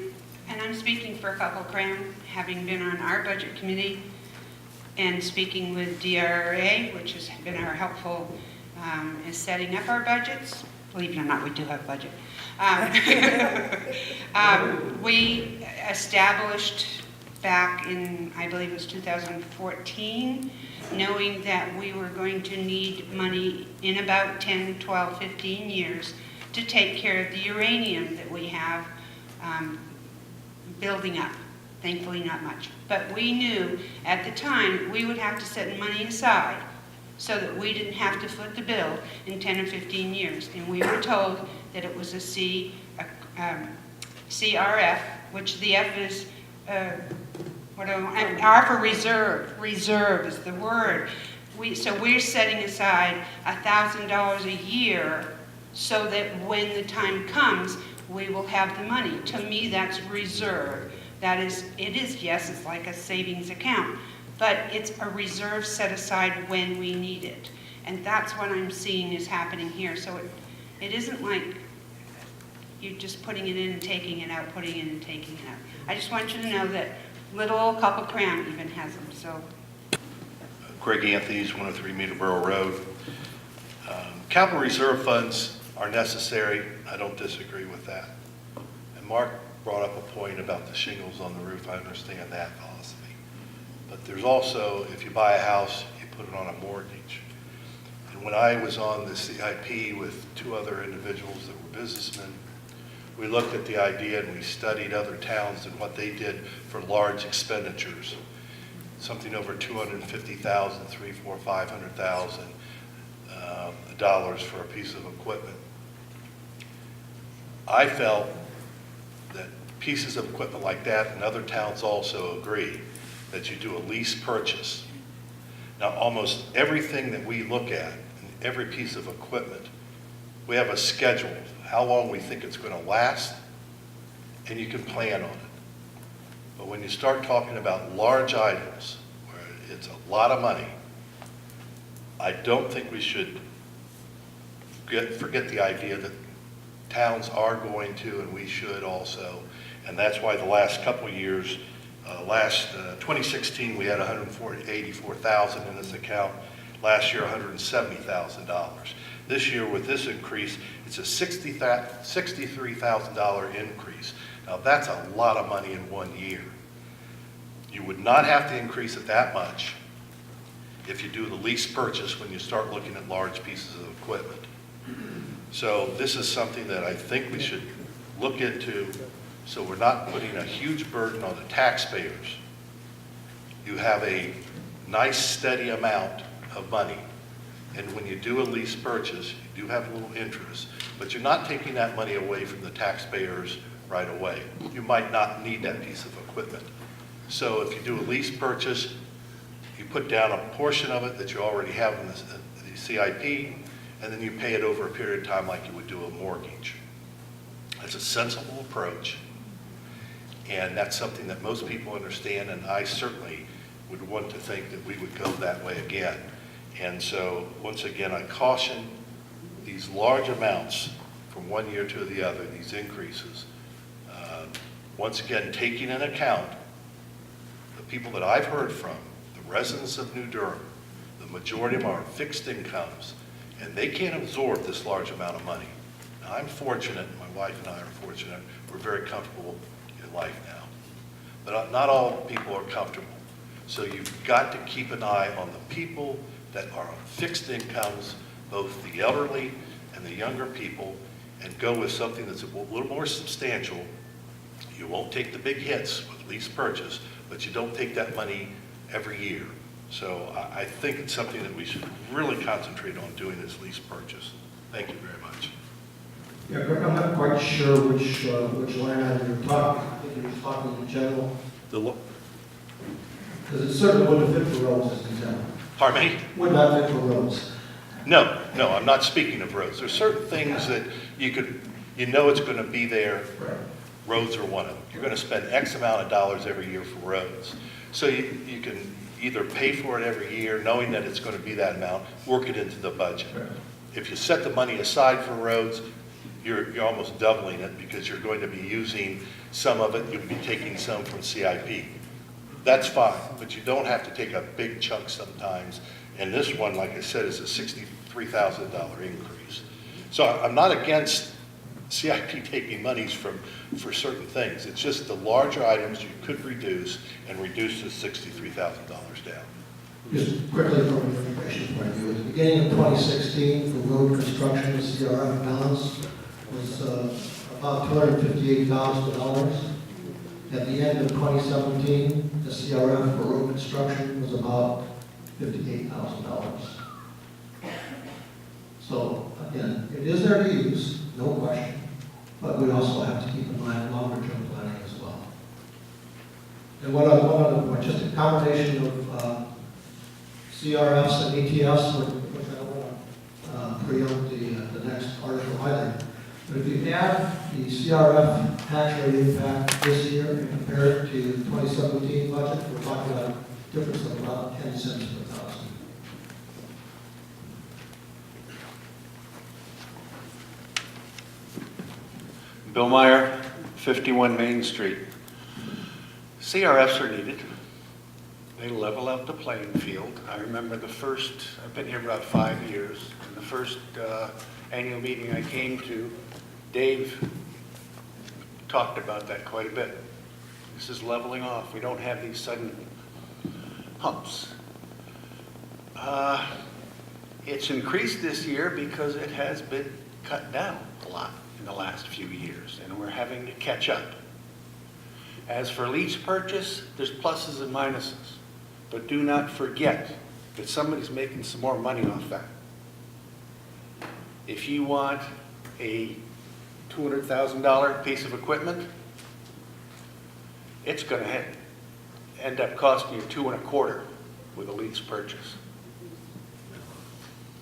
and I'm speaking for Couple Crown, having been on our budget committee and speaking with DRA, which has been our helpful in setting up our budgets. Believe it or not, we do have a budget. We established back in, I believe it was 2014, knowing that we were going to need money in about 10, 12, 15 years to take care of the uranium that we have building up. Thankfully, not much. But we knew at the time we would have to set money aside so that we didn't have to foot the bill in 10 or 15 years. And we were told that it was a CRF, which the F is, R for reserve. Reserve is the word. So we're setting aside $1,000 a year so that when the time comes, we will have the money. To me, that's reserve. Yes, it's like a savings account, but it's a reserve set aside when we need it. And that's what I'm seeing is happening here. So it isn't like you're just putting it in and taking it out, putting it in and taking it out. I just want you to know that little old Couple Crown even has them, so. Greg Anthony's 103 Meterboro Road. Capital reserve funds are necessary. I don't disagree with that. And Mark brought up a point about the shingles on the roof. I understand that philosophy. But there's also, if you buy a house, you put it on a mortgage. And And when I was on the CIP with two other individuals that were businessmen, we looked at the idea and we studied other towns and what they did for large expenditures. Something over $250,000, $300,000, $400,000, $500,000 dollars for a piece of equipment. I felt that pieces of equipment like that, and other towns also agree, that you do a lease purchase. Now, almost everything that we look at, every piece of equipment, we have a schedule, how long we think it's going to last, and you can plan on it. But when you start talking about large items, where it's a lot of money, I don't think we should forget the idea that towns are going to, and we should also, and that's why the last couple of years, 2016, we had $184,000 in this account. Last year, $170,000. This year, with this increase, it's a $63,000 increase. Now, that's a lot of money in 1 year. You would not have to increase it that much if you do the lease purchase when you start looking at large pieces of equipment. So this is something that I think we should look into, so we're not putting a huge burden on the taxpayers. You have a nice steady amount of money, and when you do a lease purchase, you do have a little interest, but you're not taking that money away from the taxpayers right away. You might not need that piece of equipment. So if you do a lease purchase, you put down a portion of it that you already have in the CIP, and then you pay it over a period of time like you would do a mortgage. That's a sensible approach, and that's something that most people understand, and I certainly would want to think that we would go that way again. And so, once again, I caution these large amounts from 1 year to the other, these increases. Once again, taking into account the people that I've heard from, the residents of New Durham, the majority of them are fixed incomes, and they can't absorb this large amount of money. Now, I'm fortunate, my wife and I are fortunate, we're very comfortable in life now. But not all people are comfortable. So you've got to keep an eye on the people that are on fixed incomes, both the elderly and the younger people, and go with something that's a little more substantial. You won't take the big hits with lease purchase, but you don't take that money every year. So I think it's something that we should really concentrate on doing this lease purchase. Thank you very much. Yeah, Greg, I'm not quite sure which line item you're talking. I think you're talking in general. Because it certainly wouldn't fit for roads as in general. Pardon me? Would not fit for roads. No, I'm not speaking of roads. There's certain things that you know it's going to be there. Right. Roads are one of them. You're going to spend X amount of dollars every year for roads. So you can either pay for it every year, knowing that it's going to be that amount, work it into the budget. Right. If you set the money aside for roads, you're almost doubling it because you're going to be using some of it, you'll be taking some from CIP. That's fine, but you don't have to take a big chunk sometimes. And this one, like I said, is a $63,000 increase. So I'm not against CIP taking monies for certain things. It's just the larger items you could reduce and reduce the $63,000 down. Just quickly from an information point of view, at the beginning of 2016, the road construction CRF balance was about $258,000. At the end of 2017, the CRF for road construction was about $58,000. So again, it is there to use, no question, but we also have to keep in mind longer-term planning as well. And one other point, just a combination of CRFs and ETFs, which I don't want to preempt the next article either. But if you add the CRF tax rate impact this year and compare it to the 2017 budget, we're talking about a difference of about 10 cents per thousand. Bill Meyer, 51 Main Street. CRFs are needed. They level out the playing field. I remember I've been here about 5 years, and the first annual meeting I came to, Dave talked about that quite a bit. This is leveling off. We don't have these sudden humps. It's increased this year because it has been cut down a lot in the last few years, and we're having to catch up. As for lease purchase, there's pluses and minuses, but do not forget that somebody's making some more money off that. If you want a $200,000 piece of equipment, it's going to end up costing you $225,000 with a lease purchase.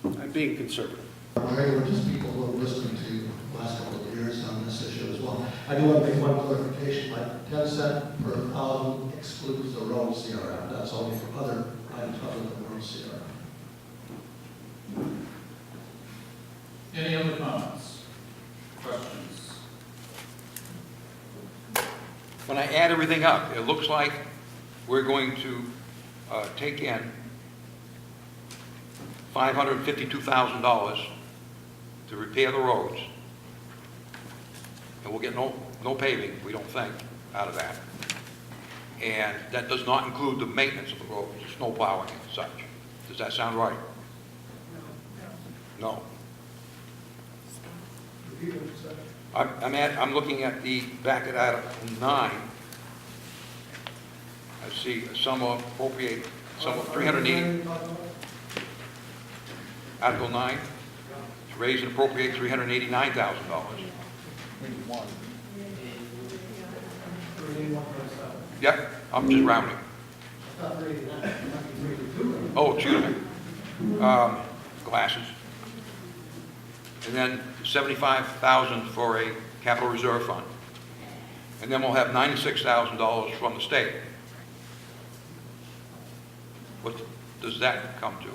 I'm being conservative. We're just people who are listening to you the last couple of years on this issue as well. I do want to make one clarification, like 10 cents per 1,000 excludes the road CRF. That's only for other items other than road CRF. Any other comments? Questions? When I add everything up, it looks like we're going to take in $552,000 to repair the roads. And we'll get no paving, we don't think, out of that. And that does not include the maintenance of the roads, snow plowing and such. Does that sound right? No. I'm looking at the back at Article 9. I see some are appropriate, some are 380. Article 9, to raise and appropriate $389,000. Yep, I'm just rounding. Oh, excuse me. Glasses. And then $75,000 for a capital reserve fund. And then we'll have $96,000 from the state. What does that come to?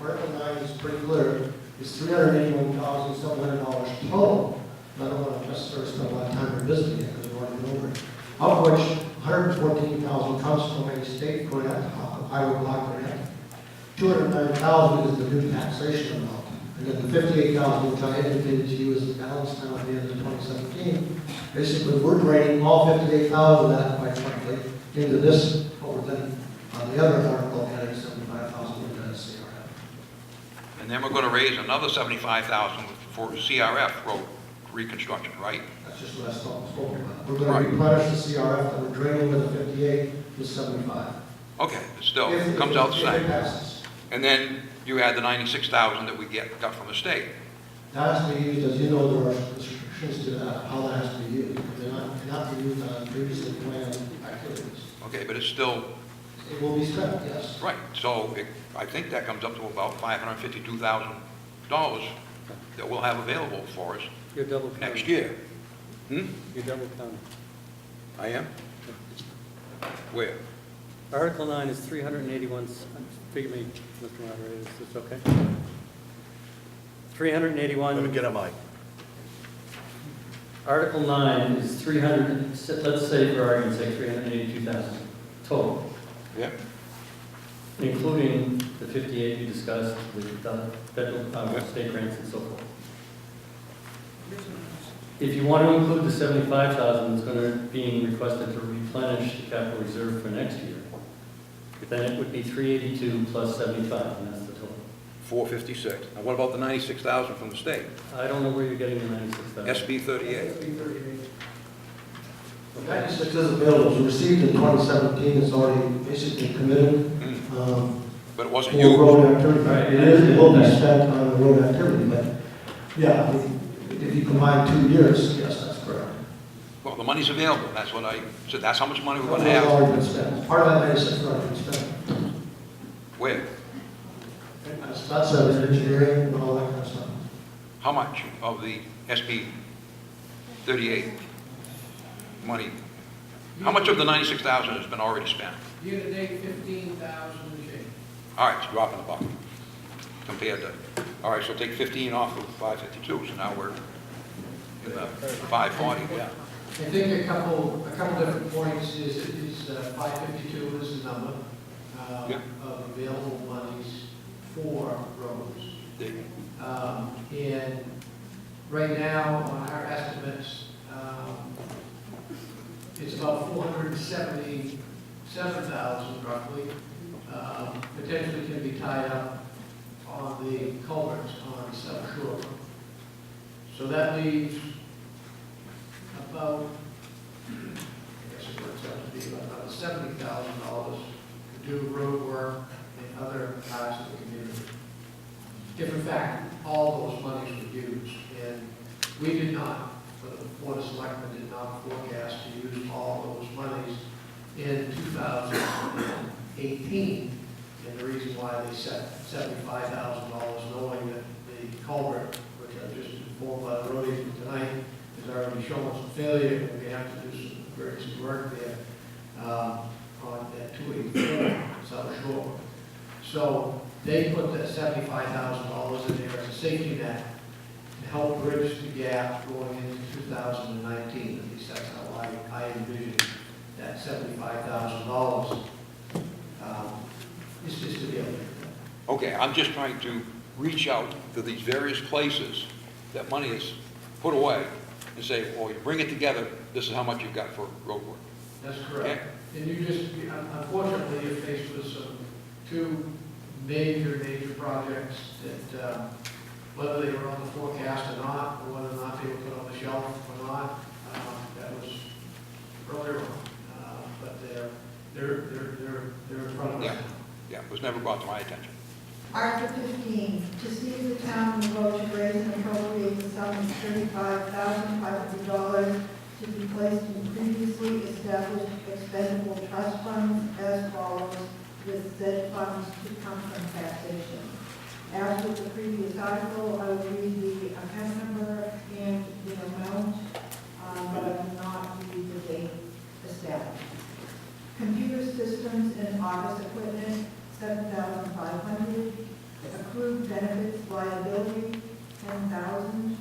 Article 9 is pretty clear. It's $381,700 total. I don't want to necessarily spend a lot of time revisiting it because we're already over it. Of which $114,000 comes from a state grant, highway block grant. $209,000 is the new taxation amount. And then the $58,000, which I indicated to you is the balance now at the end of 2017. Basically, we're draining all $58,000 of that, quite frankly, into this, what we're then on the other article, adding $75,000 into the CRF. And then we're going to raise another $75,000 for CRF road reconstruction, right? That's just what I spoke about. We're going to replenish the CRF that we're draining with the 58 to 75. Okay, but still, it comes out the same. And then you add the $96,000 that we got from the state. That has to be used, as you know, there are restrictions to that, how that has to be used. They're not be used on previously planned activities. Okay, but it's still... It will be spent, yes. Right, so I think that comes up to about $552,000 that we'll have available for us You're double counting. next year. You're double counting. I am? Where? Article 9 is 381, figure me, Mr. Moderator, is this okay? 381. Let me get a mic. Article 9 is 300, let's say for argument's sake, 382,000 total. Yeah. Including the 58 you discussed, the federal, state grants and so forth. If you want to include the 75,000 that's going to be requested to replenish the capital reserve for next year, then it would be 382 plus 75, and that's the total. 456. Now what about the 96,000 from the state? I don't know where you're getting the 96,000. SB 38. The 96 is available. It was received in 2017. It's already basically committed. But it wasn't for used. road activity. Right. It will be spent on the road activity, but yeah, if you combine 2 years, yes, that's correct. Well, the money's available. That's what I said. That's how much money we're going to It's have. already been spent. Part of that 96 has already been spent. Where? That's engineering and all that kind of stuff. How much of the SB 38 money? How much of the 96,000 has been already spent? Year-to-date, 15,000 and change. All right, it's a drop in the bucket compared to, all right, so take 15 off of 552, so now we're in the 540, yeah. I think a couple different points is 552 is the number of available monies for roads. And right now, on our estimates, it's about 470 $7,000 roughly, potentially can be tied up on the culverts on South Shore. So that leaves about, I guess it works out to be about $70,000 to do road work in other parts of the community. If in fact all those monies were used, and we did not, the Board of Selectmen did not forecast to use all those monies in 2018, and the reason why they set $75,000, knowing that the culvert, which I've just informed by the road agent tonight, is already showing some failure, and we have to do some emergency work there on that 284 South Shore. So they put that $75,000 in there as a safety net to help bridge the gap going into 2019. At least that's how I envision that $75,000 is just to be able to do that. Okay, I'm just trying to reach out to these various places that money is put away and say, well, you bring it together, this is how much you've got for road work. That's correct. And you just, unfortunately, you're faced with some two major projects that, whether they were on the forecast or not, or whether or not they were put on the shelf or not, that was earlier on. But they're in front of us. Yeah, it was never brought to my attention. Article 15, to see if the town will vote to raise and appropriate the sum of $35,500 to be placed in previously established expendable trust funds as follows, with said funds to come from taxation. As with the previous article, I will read the account number and the amount, but I will not read the date established. Computer systems and office equipment, $7,500. Accrued benefits liability, $10,000.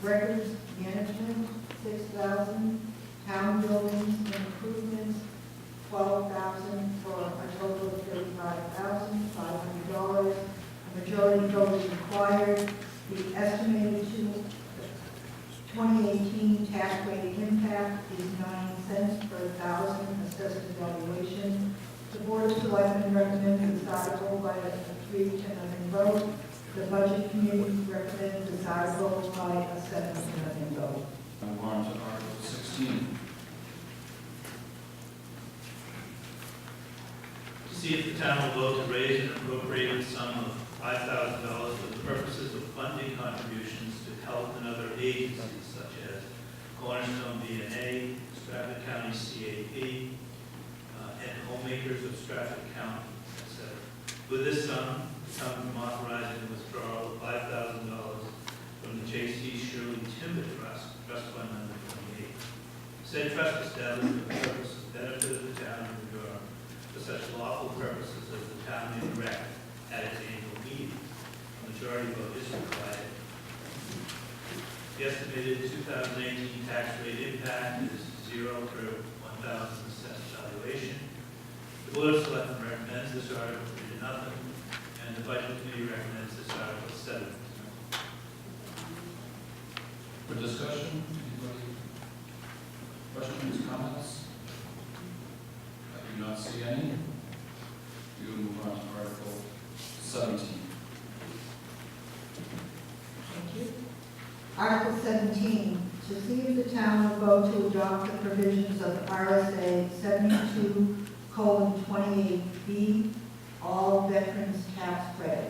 Records management, $6,000. Town buildings and improvements, $12,000, for a total of $35,500. A majority vote is required. The estimated 2018 tax rate impact is 9 cents per thousand assessed valuation. The Board of Selectmen recommends this article by a 3-0 vote. The Budget Committee recommends this article by a 7-0 vote. Move on to Article 16. To see if the town will vote to raise and appropriate a sum of $5,000 for the purposes of funding contributions to health and other agencies such as Cornerstone DNA, Stratford County CAP, and homemakers of Stratford County, etc. With this sum, the town from authorizing the withdrawal of $5,000 from the J.C. Shirley Timber Trust, Trust Fund Number 28. Said trust established for the purpose of benefit of the town of Durham for such lawful purposes as the town may direct at its annual meeting. A majority vote is required. The estimated 2018 tax rate impact is 0 per 1,000 assessed valuation. The Board of Selectmen recommends this article 3-0, and the Budget Committee recommends this article 7-0. For discussion, anybody? Questions, comments? I do not see any. We will move on to Article 17. Thank you. Article 17, to see if the town will vote to adopt the provisions of RSA 72:28B, all veterans tax credit.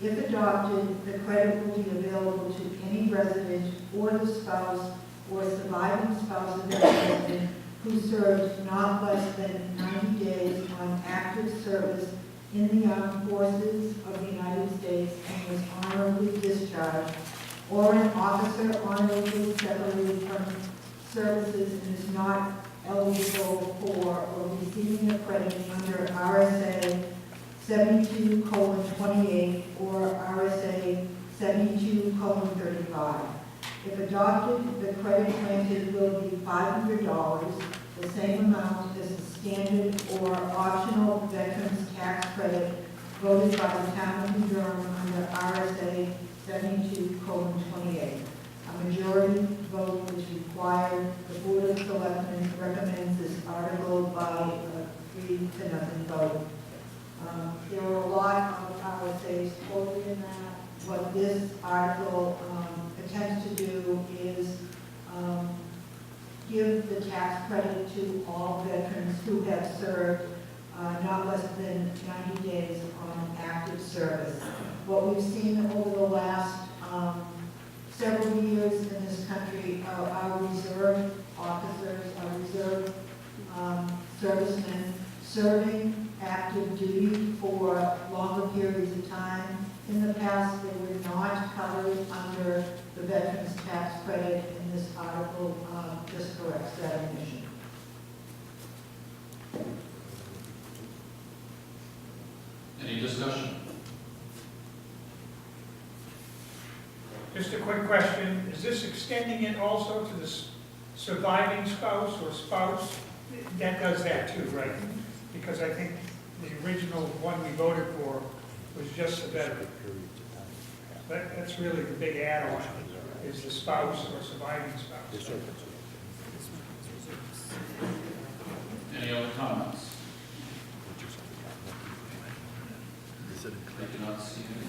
If adopted, the credit will be available to any resident or the spouse or surviving spouse of the resident who served not less than 90 days on active service in the armed forces of the United States and was honorably discharged, or an officer honorably separated from services and is not eligible for or receiving a credit under RSA 72:28 or RSA 72:35. If adopted, the credit granted will be $500, the same amount as the standard or optional veterans tax credit voted by the town of New Durham under RSA 72:28. A majority vote is required. The Board of Selectmen recommends this article by a 3-0 3-0 vote. There were a lot of RSAs quoted in that. What this article attempts to do is give the tax credit to all veterans who have served not less than 90 days on active service. What we've seen over the last several years in this country, our reserve officers, our reserve servicemen serving active duty for longer periods of time. In the past, they were not covered under the Veterans Tax Credit, and this article just corrects that omission. Any discussion? Just a quick question, is this extending it also to the surviving spouse or spouse? That does that too, right? Because I think the original one we voted for was just the veteran. That's really the big add-on, is the spouse or surviving spouse. Any other comments? I cannot see any.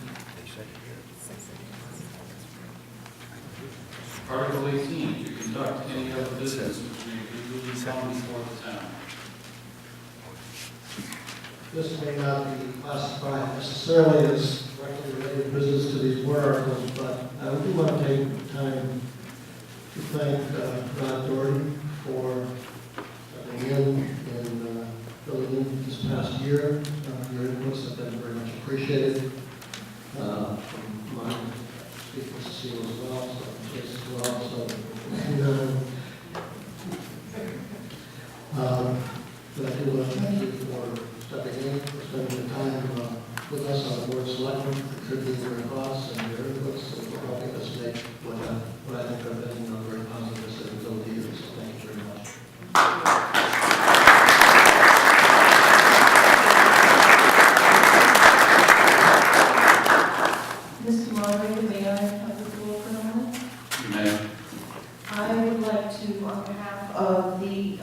Article 18, to conduct any other business which may legally come before the town. This may not be classified necessarily as directly related business to these warrant articles, but I do want to take time to thank Rod Doherty for coming in and filling in this past year. Your inputs have been very much appreciated. From my speaking to Cecile as well, so Chase as well. So, but I do want to thank you for stepping in, for spending the time with us on the board of selectmen, contributing your thoughts and your inputs, and for helping us make what I think have been very positive decisions over the years. So thank you very much. Mr. Moderator, may I have the floor for a moment? You may. I would like to, on behalf of the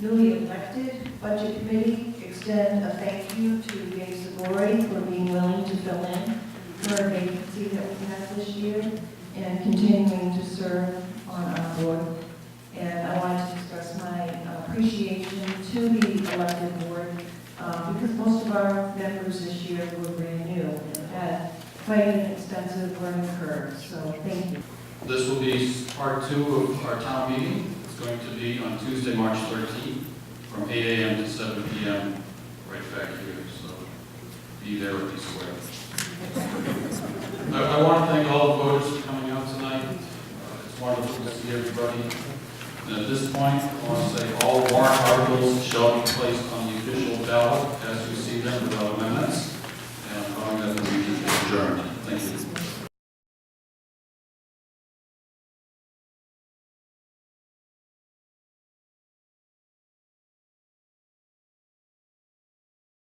newly elected Budget Committee, extend a thank you to Dave Sabori for being willing to fill in for a vacancy that we have this year and continuing to serve on our board. And I wanted to express my appreciation to the elected board because most of our members this year were brand new and had quite an extensive learning curve. So thank you. This will be part 2 of our town meeting. It's going to be on Tuesday, March 13th, from 8 a.m. to 7 p.m. right back here. So be there or be square. I want to thank all the voters for coming out tonight. It's wonderful to see everybody. And at this point, I want to say all warrant articles shall be placed on the official ballot as you see them without